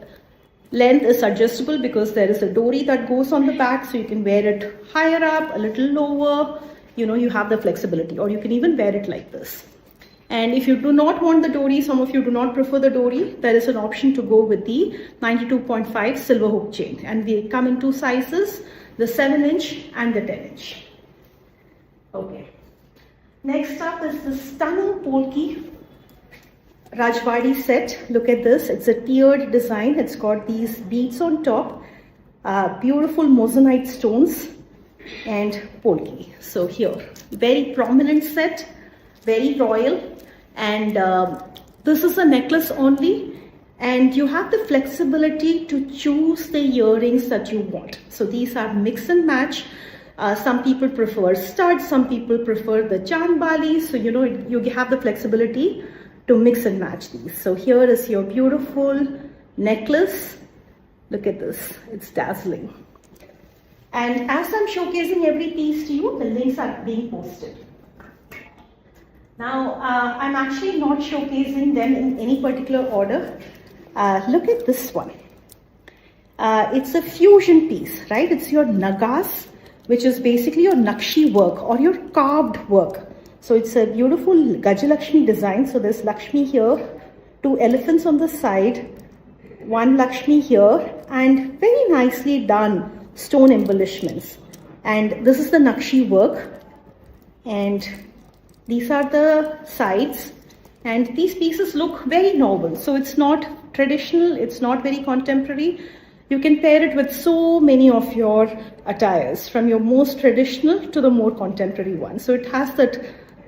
[SPEAKER 1] length is adjustable because there is a dory that goes on the back, so you can wear it higher up, a little lower. You know, you have the flexibility, or you can even wear it like this. And if you do not want the dory, some of you do not prefer the dory, there is an option to go with the 92.5 silver hook chain. And they come in 2 sizes, the 7-inch and the 10-inch. Okay. Next up is the stunning Polki Rajwadi set. Look at this. It's a tiered design. It's got these beads on top, beautiful moissanite stones, and Polki. So here, very prominent set, very royal. And this is a necklace only. And you have the flexibility to choose the earrings that you want. So these are mix and match. Some people prefer studs, some people prefer the chandbali. So, you know, you have the flexibility to mix and match these. So here is your beautiful necklace. Look at this, it's dazzling. And as I'm showcasing every piece to you, the links are being posted. Now, I'm actually not showcasing them in any particular order. Look at this one. It's a fusion piece, right? It's your nagas, which is basically your nakshi work or your carved work. So it's a beautiful Gajalakshmi design. So there's Lakshmi here, 2 elephants on the side, 1 Lakshmi here, and very nicely done stone embellishments. And this is the nakshi work. And these are the sides. And these pieces look very novel. So it's not traditional, it's not very contemporary. You can pair it with so many of your attires, from your most traditional to the more contemporary one. So it has that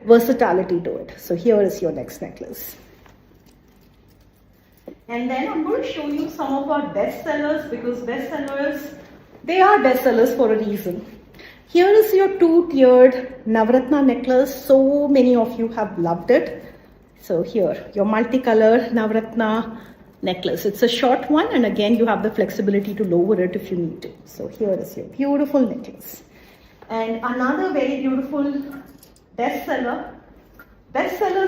[SPEAKER 1] versatility to it. So here is your next necklace. And then I'm going to show you some of our best sellers, because bestsellers, they are bestsellers for a reason. Here is your 2-tiered Navaratna necklace. So many of you have loved it. So here, your multicolor Navaratna necklace. It's a short one, and again you have the flexibility to lower it if you need to. So here is your beautiful necklace. And another very beautiful bestseller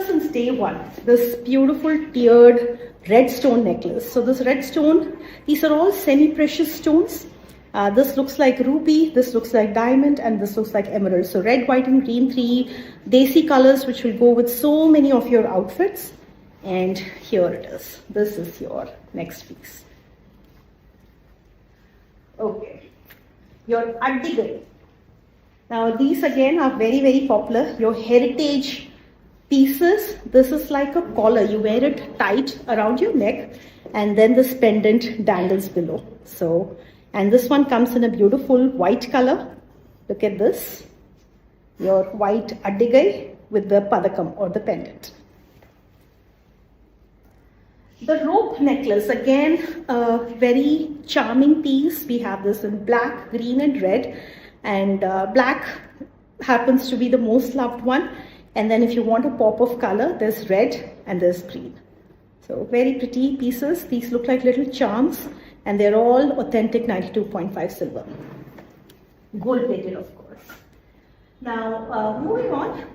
[SPEAKER 1] since day one, this beautiful tiered red stone necklace. So this red stone, these are all semi-precious stones. This looks like ruby, this looks like diamond, and this looks like emerald. So red, white and green, 3 desi colors which will go with so many of your outfits. And here it is. This is your next piece. Okay. Your addigai. Now these again are very, very popular. Your heritage pieces. This is like a collar. You wear it tight around your neck, and then this pendant dangles below. So, and this one comes in a beautiful white color. Look at this. Your white addigai with the padakam or the pendant. The rope necklace, again, a very charming piece. We have this in black, green and red. And black happens to be the most loved one. And then if you want a pop of color, there's red and there's green. So very pretty pieces. These look like little charms. And they're all authentic 92.5 silver. Gold plated, of course. Now, moving on.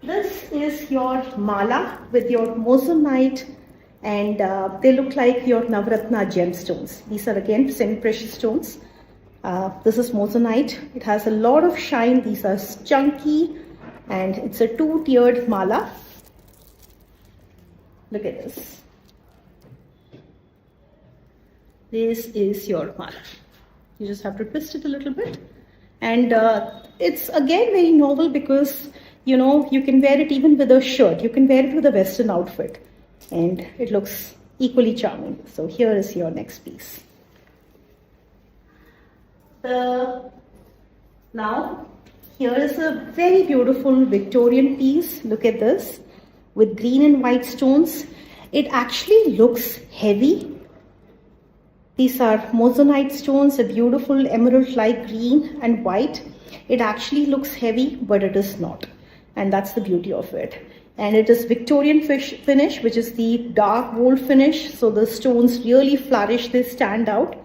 [SPEAKER 1] This is your mala with your moissanite, and they look like your Navratna gemstones. These are again semi-precious stones. This is moissanite. It has a lot of shine. These are chunky, and it's a two-tiered mala. Look at this. This is your mala. You just have to twist it a little bit. And it's again very novel because, you know, you can wear it even with a shirt. You can wear it with a Western outfit. And it looks equally charming. So here is your next piece. Now, here is a very beautiful Victorian piece. Look at this. With green and white stones. It actually looks heavy. These are moissanite stones, a beautiful emerald-like green and white. It actually looks heavy, but it is not. And that's the beauty of it. And it is Victorian finish, which is the dark gold finish. So the stones really flourish, they stand out.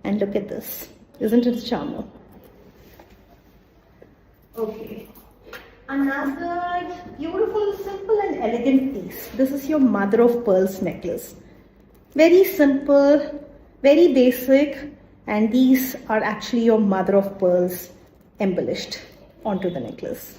[SPEAKER 1] And look at this. Isn't it charming? Okay. Another beautiful, simple and elegant piece. This is your mother of pearls necklace. Very simple, very basic, and these are actually your mother of pearls embellished onto the necklace.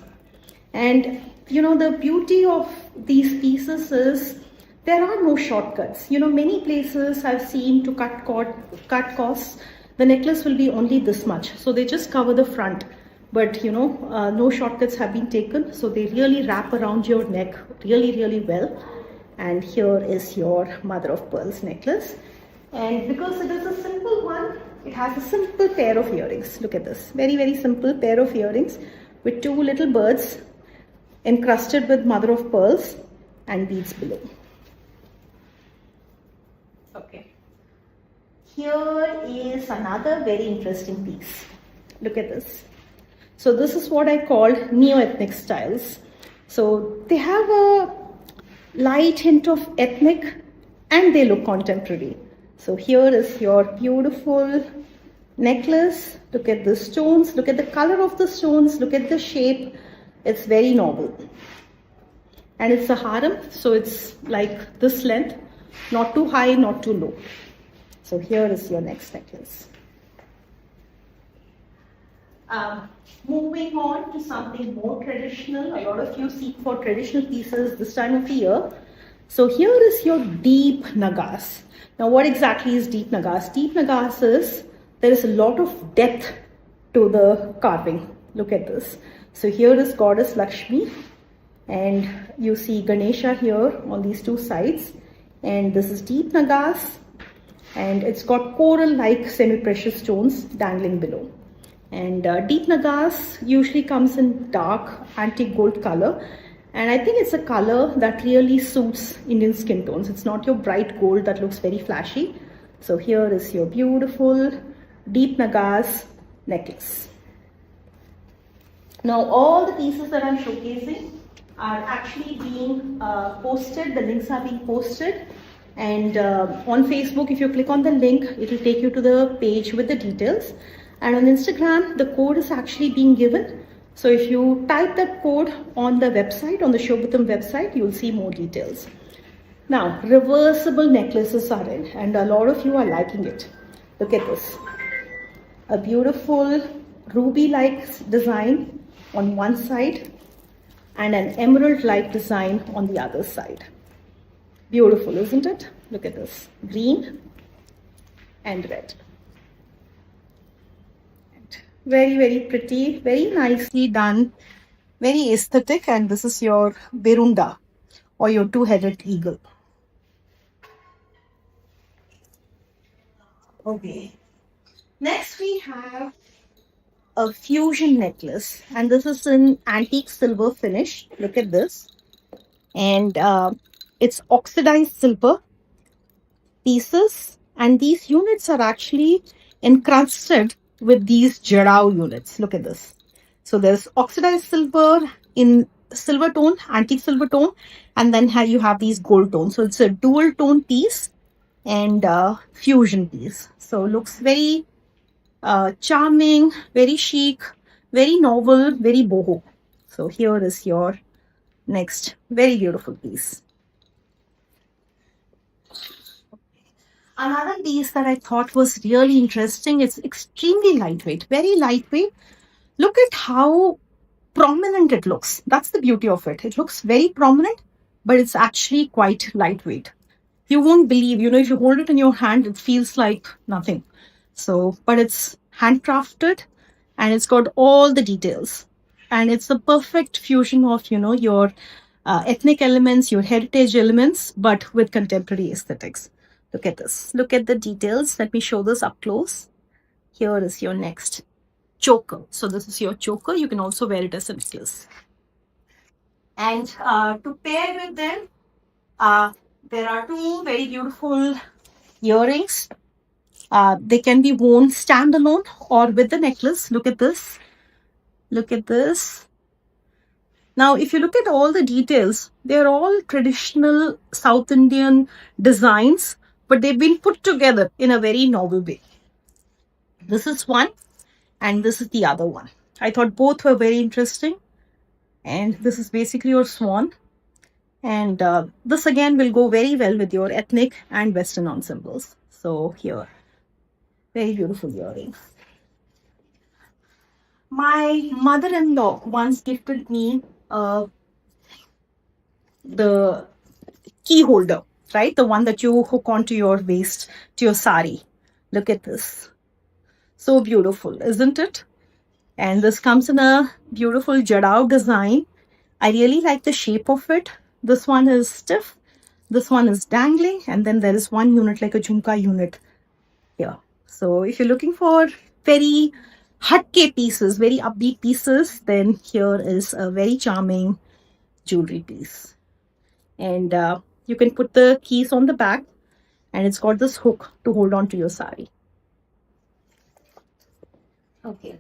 [SPEAKER 1] And you know, the beauty of these pieces is there are no shortcuts. You know, many places I've seen to cut costs, the necklace will be only this much. So they just cover the front. But you know, no shortcuts have been taken. So they really wrap around your neck really, really well. And here is your mother of pearls necklace. And because it is a simple one, it has a simple pair of earrings. Look at this. Very, very simple pair of earrings with two little birds encrusted with mother of pearls and beads below. Okay. Here is another very interesting piece. Look at this. So this is what I call neo-ethnic styles. So they have a light hint of ethnic and they look contemporary. So here is your beautiful necklace. Look at the stones. Look at the color of the stones. Look at the shape. It's very noble. And it's a harem. So it's like this length. Not too high, not too low. So here is your next necklace. Moving on to something more traditional. A lot of you seek for traditional pieces this time of the year. So here is your deep nagas. Now what exactly is deep nagas? Deep nagas is, there is a lot of depth to the carving. Look at this. So here is Goddess Lakshmi and you see Ganesha here on these two sides. And this is deep nagas and it's got coral-like semi-precious stones dangling below. And deep nagas usually comes in dark antique gold color. And I think it's a color that really suits Indian skin tones. It's not your bright gold that looks very flashy. So here is your beautiful deep nagas necklace. Now all the pieces that I'm showcasing are actually being posted. The links are being posted. And on Facebook, if you click on the link, it will take you to the page with the details. And on Instagram, the code is actually being given. So if you type that code on the website, on the Shobhatam website, you'll see more details. Now, reversible necklaces are in, and a lot of you are liking it. Look at this. A beautiful ruby-like design on one side and an emerald-like design on the other side. Beautiful, isn't it? Look at this. Green and red. Very, very pretty, very nicely done, very aesthetic. And this is your Berunda or your two-headed eagle. Okay. Next we have a fusion necklace, and this is in antique silver finish. Look at this. And it's oxidized silver pieces, and these units are actually encrusted with these jarrao units. Look at this. So there's oxidized silver in silver tone, antique silver tone, and then you have these gold tones. So it's a dual tone piece, and fusion piece. So looks very charming, very chic, very novel, very boho. So here is your next very beautiful piece. Another piece that I thought was really interesting, it's extremely lightweight, very lightweight. Look at how prominent it looks. That's the beauty of it. It looks very prominent, but it's actually quite lightweight. You won't believe, if you hold it in your hand, it feels like nothing. So, but it's handcrafted and it's got all the details. And it's the perfect fusion of, your ethnic elements, your heritage elements, but with contemporary aesthetics. Look at this. Look at the details. Let me show this up close. Here is your next choker. So this is your choker. You can also wear it as a necklace. And to pair with them, there are two very beautiful earrings. They can be worn standalone or with the necklace. Look at this. Look at this. Now, if you look at all the details, they're all traditional South Indian designs, but they've been put together in a very novel way. This is one, and this is the other one. I thought both were very interesting. And this is basically your swan. And this again will go very well with your ethnic and Western ensembles. So here, very beautiful earrings. My mother-in-law once gifted me the key holder, right? The one that you hook onto your waist, to your sari. Look at this. So beautiful, isn't it? And this comes in a beautiful jadao design. I really like the shape of it. This one is stiff. This one is dangling. And then there is one unit like a jhumka unit here. So if you're looking for very hatke pieces, very upbeat pieces, then here is a very charming jewelry piece. And you can put the keys on the back, and it's got this hook to hold on to your sari. Okay.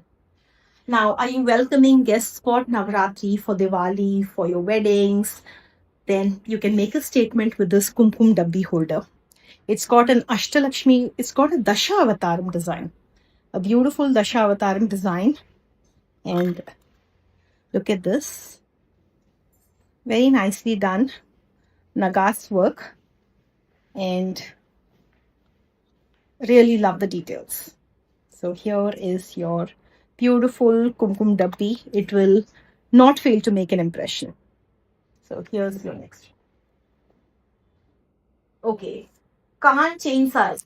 [SPEAKER 1] Now, are you welcoming guests for Navratri, for Diwali, for your weddings? Then you can make a statement with this Kumkum Dabbi holder. It's got an Ashtalakshmi, it's got a Dasha Avataram design, a beautiful Dasha Avataram design. And look at this. Very nicely done. Nagas work. And really love the details. So here is your beautiful Kumkum Dabbi. It will not fail to make an impression. So here's your next. Okay. Kahan chains are,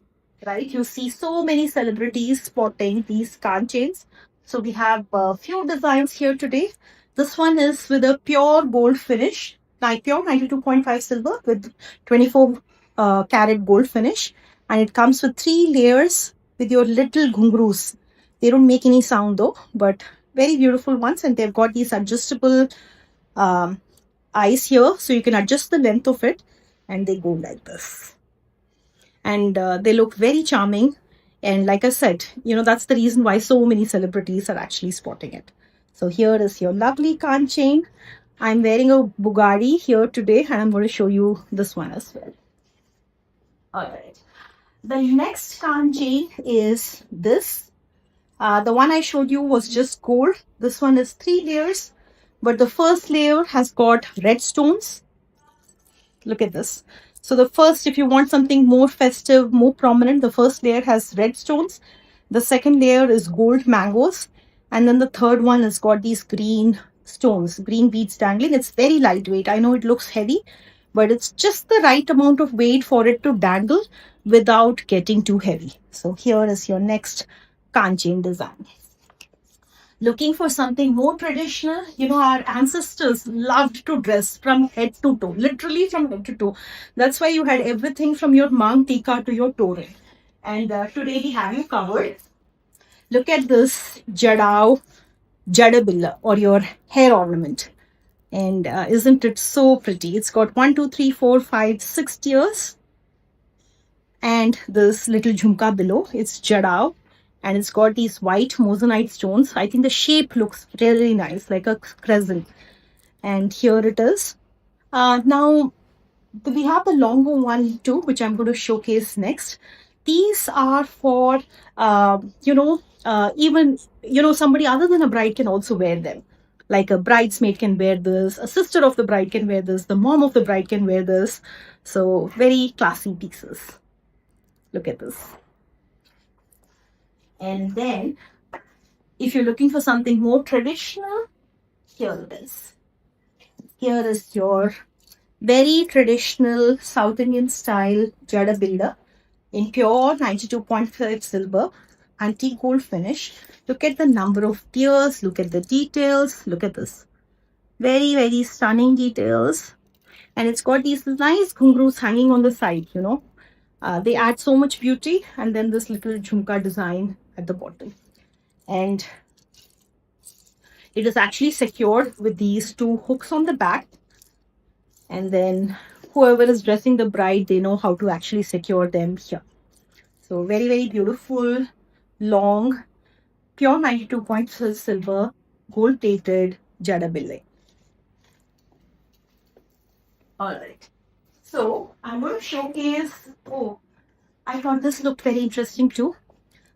[SPEAKER 1] right? You see so many celebrities sporting these Kahan chains. So we have a few designs here today. This one is with a pure gold finish, like pure 92.5 silver with 24 carat gold finish. And it comes with 3 layers with your little ghungroos. They don't make any sound though, but very beautiful ones. And they've got these adjustable eyes here. So you can adjust the length of it and they go like this. And they look very charming. And like I said, that's the reason why so many celebrities are actually sporting it. So here is your lovely Kahan chain. I'm wearing a Bugatti here today, and I'm going to show you this one as well. All right. The next Kahan chain is this. The one I showed you was just gold. This one is 3 layers, but the first layer has got red stones. Look at this. So the first, if you want something more festive, more prominent, the first layer has red stones. The second layer is gold mangoes. And then the third one has got these green stones, green beads dangling. It's very lightweight. I know it looks heavy, but it's just the right amount of weight for it to dangle without getting too heavy. So here is your next Kahan chain design. Looking for something more traditional, our ancestors loved to dress from head to toe, literally from head to toe. That's why you had everything from your mang tika to your toe ring. And today we have you covered. Look at this jadao, jadabilla, or your hair ornament. And isn't it so pretty? It's got 1, 2, 3, 4, 5, 6 tiers. And this little jhumka below, it's jadao. And it's got these white moissanite stones. I think the shape looks really nice, like a crescent. And here it is. Now, we have the longer one too, which I'm going to showcase next. These are for, even, somebody other than a bride can also wear them. Like a bridesmaid can wear this, a sister of the bride can wear this, the mom of the bride can wear this. So very classy pieces. Look at this. And then, if you're looking for something more traditional, here it is. Here is your very traditional South Indian style Jada builder in pure 92.5 silver, antique gold finish. Look at the number of tiers, look at the details, look at this. Very, very stunning details. And it's got these nice ghungroos hanging on the side, they add so much beauty, and then this little jhumka design at the bottom. And it is actually secured with these two hooks on the back. And then whoever is dressing the bride, they know how to actually secure them here. So very, very beautiful, long, pure 92.5 silver, gold plated Jada billet. Alright. So I'm going to showcase, I thought this looked very interesting too.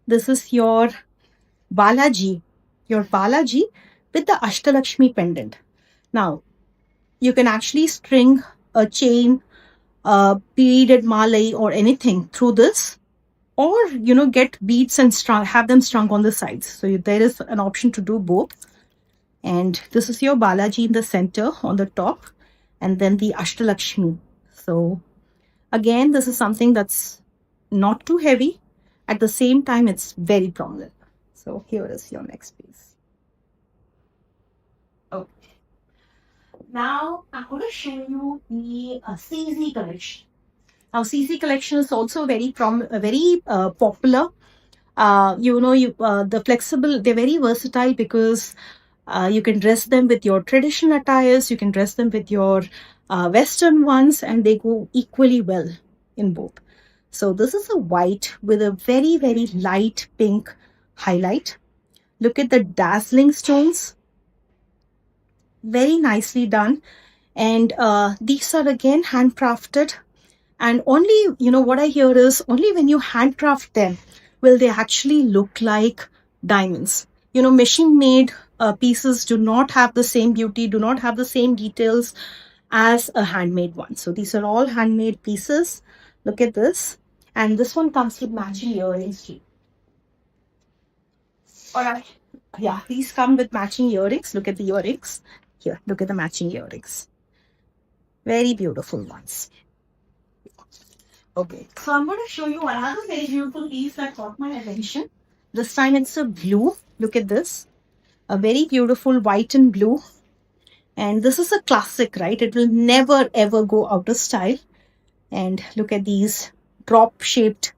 [SPEAKER 1] This is your Balaji with the Ashtalakshmi pendant. Now, you can actually string a chain, a beaded malai or anything through this, or get beads and have them strung on the sides. So there is an option to do both. And this is your Balaji in the center on the top, and then the Ashtalakshmi. So again, this is something that's not too heavy. At the same time, it's very prominent. So here is your next piece. Okay. Now I'm going to show you the CZ collection. Now CZ collection is also very popular. The flexible, they're very versatile because you can dress them with your traditional attires, you can dress them with your Western ones, and they go equally well in both. So this is a white with a very, very light pink highlight. Look at the dazzling stones. Very nicely done. And these are again handcrafted. And only, what I hear is only when you handcraft them will they actually look like diamonds. Machine made pieces do not have the same beauty, do not have the same details as a handmade one. So these are all handmade pieces. Look at this. And this one comes with matching earrings too. Alright. Yeah, these come with matching earrings. Look at the earrings. Here, look at the matching earrings. Very beautiful ones. Okay, so I'm going to show you another very beautiful piece that caught my attention. This time it's a blue. Look at this. A very beautiful white and blue. And this is a classic, right? It will never ever go out of style. And look at these drop shaped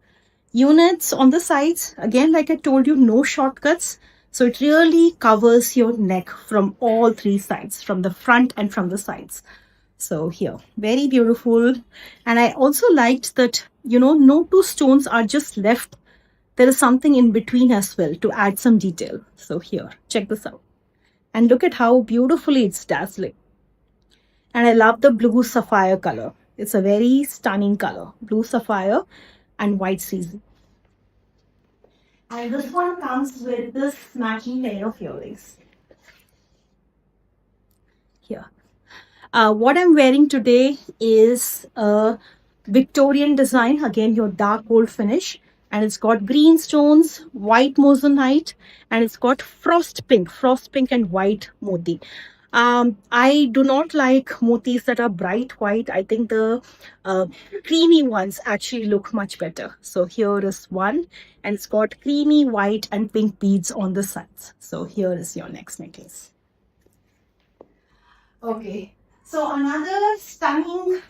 [SPEAKER 1] units on the sides. Again, like I told you, no shortcuts. So it really covers your neck from all three sides, from the front and from the sides. So here, very beautiful. And I also liked that, no two stones are just left. There is something in between as well to add some detail. So here, check this out. And look at how beautifully it's dazzling. And I love the blue sapphire color. It's a very stunning color. Blue sapphire and white CZ. And this one comes with this matching pair of earrings. Here. What I'm wearing today is a Victorian design. Again, your dark gold finish. And it's got green stones, white moissanite, and it's got frost pink and white moti. I do not like motis that are bright white. I think the creamy ones actually look much better. So here is one, and it's got creamy white and pink beads on the sides. So here is your next necklace. Okay, so another stunning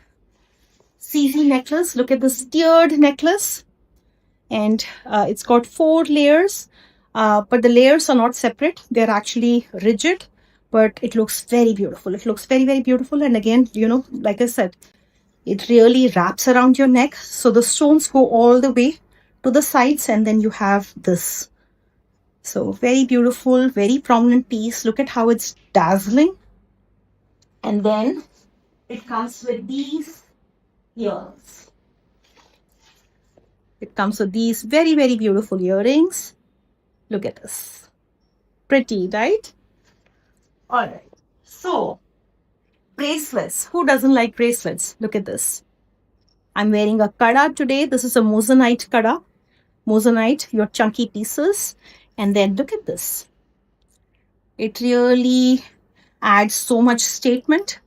[SPEAKER 1] CZ necklace. Look at this tiered necklace. And it's got 4 layers, but the layers are not separate. They're actually rigid, but it looks very beautiful. It looks very, very beautiful. And again, like I said, it really wraps around your neck. So the stones go all the way to the sides, and then you have this. So very beautiful, very prominent piece. Look at how it's dazzling. And then it comes with these earrings. It comes with these very, very beautiful earrings. Look at this. Pretty, right? Alright. So, bracelets. Who doesn't like bracelets? Look at this. I'm wearing a kada today. This is a moissanite kada. Moissanite, your chunky pieces. And then look at this. It really adds so much statement.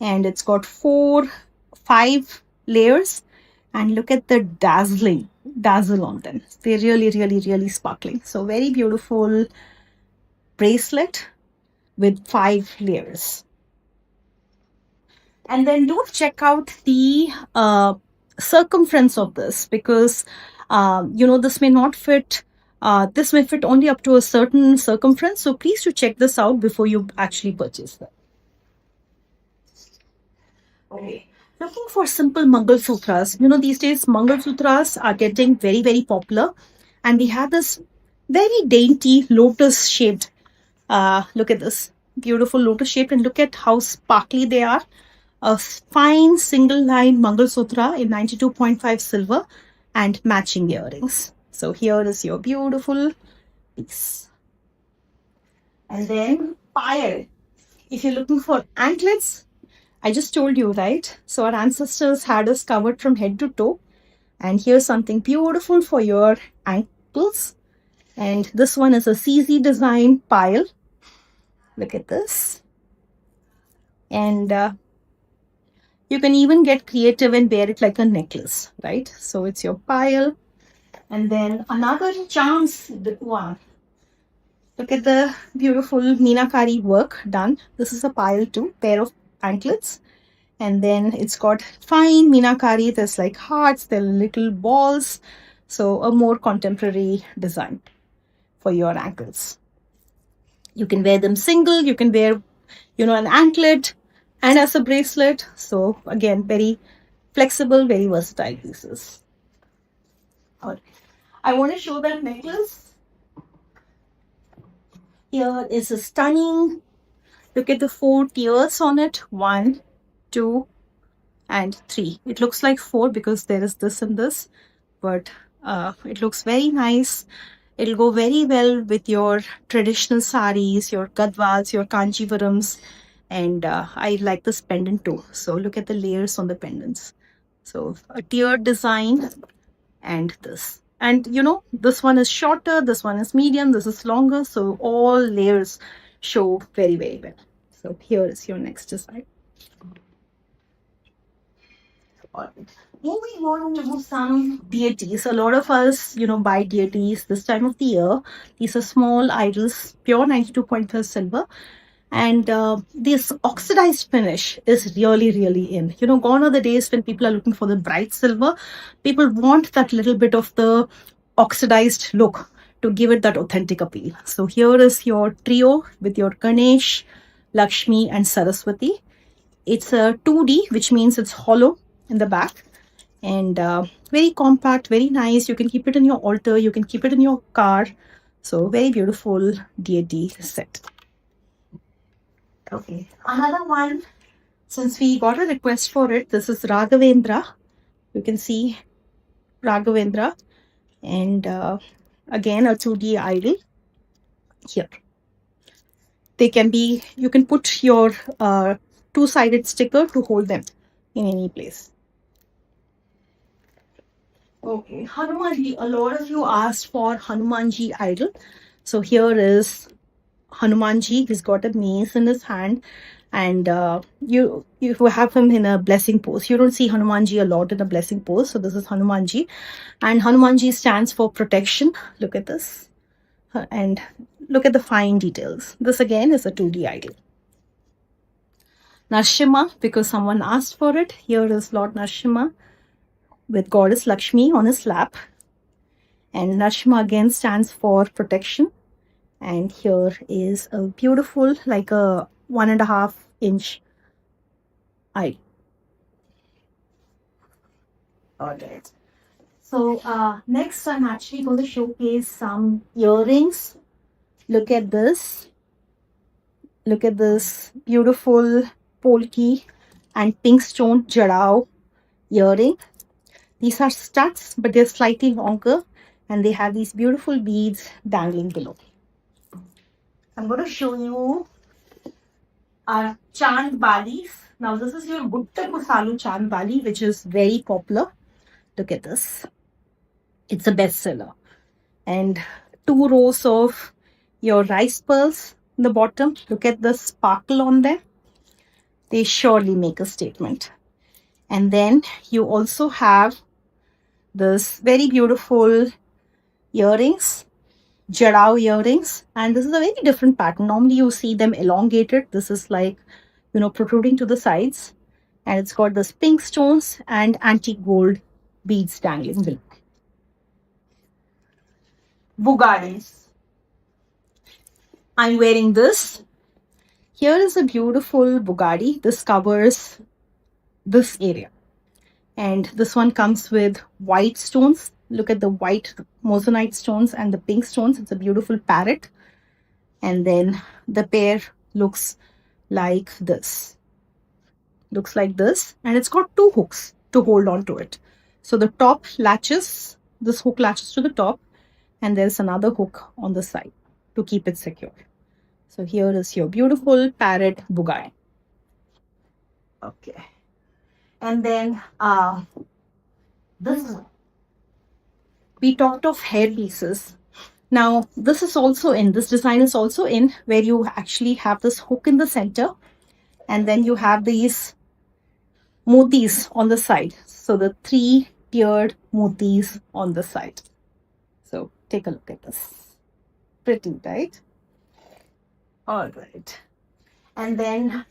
[SPEAKER 1] And it's got 5 layers. And look at the dazzle on them. They're really, really, really sparkling. So very beautiful bracelet with 5 layers. And then do check out the circumference of this, because this may not fit. This may fit only up to a certain circumference. So please do check this out before you actually purchase them. Okay. Looking for simple Mangal Sutras. These days Mangal Sutras are getting very, very popular. And we have this very dainty lotus shaped. Look at this. Beautiful lotus shaped, and look at how sparkly they are. A fine single line Mangal Sutra in 92.5 silver and matching earrings. So here is your beautiful piece. And then pile. If you're looking for anklets, I just told you, right? So our ancestors had us covered from head to toe. And here's something beautiful for your ankles. And this one is a CZ design pile. Look at this. And you can even get creative and wear it like a necklace, right? So it's your pile. And then another chance one. Look at the beautiful Meenakari work done. This is a pile too, pair of anklets. And then it's got fine Meenakari. There's like hearts, there are little balls. So a more contemporary design for your ankles. You can wear them single. You can wear, an anklet and as a bracelet. So again, very flexible, very versatile pieces. All right. I want to show that necklace. Here is a stunning, look at the 4 tiers on it. 1, 2, and 3. It looks like 4 because there is this and this, but it looks very nice. It'll go very well with your traditional saris, your Gadwals, your Kanjivarams. And I like this pendant too. So look at the layers on the pendants. So a tiered design and this. And this one is shorter, this one is medium, this is longer. So all layers show very, very well. So here is your next design. Moving on to some deities. A lot of us, buy deities this time of the year. These are small idols, pure 92.5 silver. And this oxidized finish is really, really in. Gone are the days when people are looking for the bright silver. People want that little bit of the oxidized look to give it that authentic appeal. So here is your trio with your Ganesh, Lakshmi, and Saraswati. It's a 2D, which means it's hollow in the back. And very compact, very nice. You can keep it in your altar. You can keep it in your car. So very beautiful deity set. Okay, another one, since we got a request for it, this is Raghavendra. You can see Raghavendra, and again a 2D idol here. They can be, you can put your 2-sided sticker to hold them in any place. Okay, Hanumanji. A lot of you asked for Hanumanji idol. So here is Hanumanji. He's got a mace in his hand, and you have him in a blessing pose. You don't see Hanumanji a lot in a blessing pose. So this is Hanumanji, and Hanumanji stands for protection. Look at this, and look at the fine details. This again is a 2D idol. Narsimha, because someone asked for it. Here is Lord Narsimha with goddess Lakshmi on his lap, and Narsimha again stands for protection. And here is a beautiful, like a 1.5 inch eye. All right. So next I'm actually going to showcase some earrings. Look at this. Look at this beautiful polki and pink stone jarao
[SPEAKER 3] earring. These are studs, but they're slightly longer and they have these beautiful beads dangling below. I'm going to show you our chand balis. Now, this is your Gutta Kusalu chand bali, which is very popular. Look at this. It's a bestseller. And 2 rows of your rice pearls in the bottom. Look at the sparkle on them. They surely make a statement. And then you also have this very beautiful earrings, jarao earrings. And this is a very different pattern. Normally you see them elongated. This is like, protruding to the sides. And it's got this pink stones and antique gold beads dangling below. Bugaris. I'm wearing this. Here is a beautiful Bugatti. This covers this area. And this one comes with white stones. Look at the white moissanite stones and the pink stones. It's a beautiful parrot. And then the pair looks like this. Looks like this. And it's got 2 hooks to hold on to it. So the top latches, this hook latches to the top. And there's another hook on the side to keep it secure. So here is your beautiful parrot Bugatti. Okay. And then this one. We talked of hair pieces. Now, this is also in, this design is also in, where you actually have this hook in the center. And then you have these motis on the side. So the 3-tiered motis on the side. So take a look at this. Pretty, right? All right. And then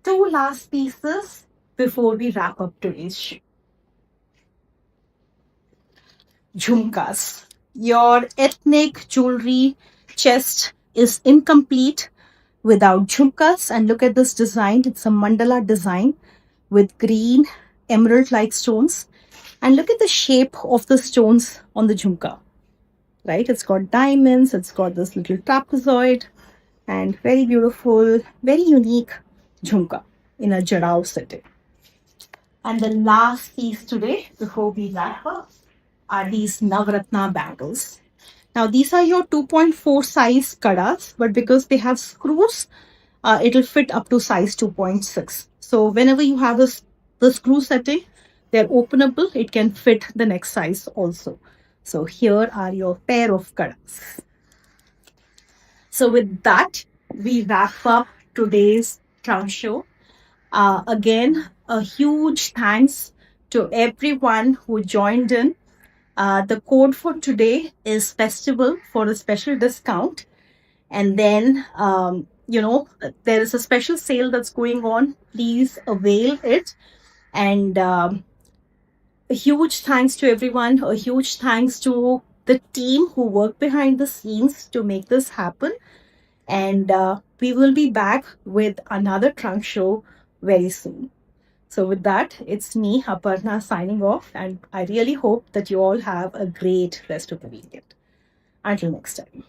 [SPEAKER 3] 2 last pieces before we wrap up today's show. Jhumkas. Your ethnic jewelry chest is incomplete without jhumkas. And look at this design. It's a mandala design with green emerald-like stones. And look at the shape of the stones on the jhumka. Right? It's got diamonds. It's got this little trapezoid. And very beautiful, very unique jhumka in a jarao setting. And the last piece today, before we wrap up, are these Navratna bangles. Now, these are your 2.4 size kadas, but because they have screws, it'll fit up to size 2.6. So whenever you have the screw setting, they're openable. It can fit the next size also. So here are your pair of kadas. So with that, we wrap up today's trunk show. Again, a huge thanks to everyone who joined in. The code for today is Festival for a special discount. And then, there is a special sale that's going on. Please avail it. And a huge thanks to everyone. A huge thanks to the team who worked behind the scenes to make this happen. And we will be back with another trunk show very soon. So with that, it's me, Aparna, signing off. And I really hope that you all have a great rest of the weekend. Until next time.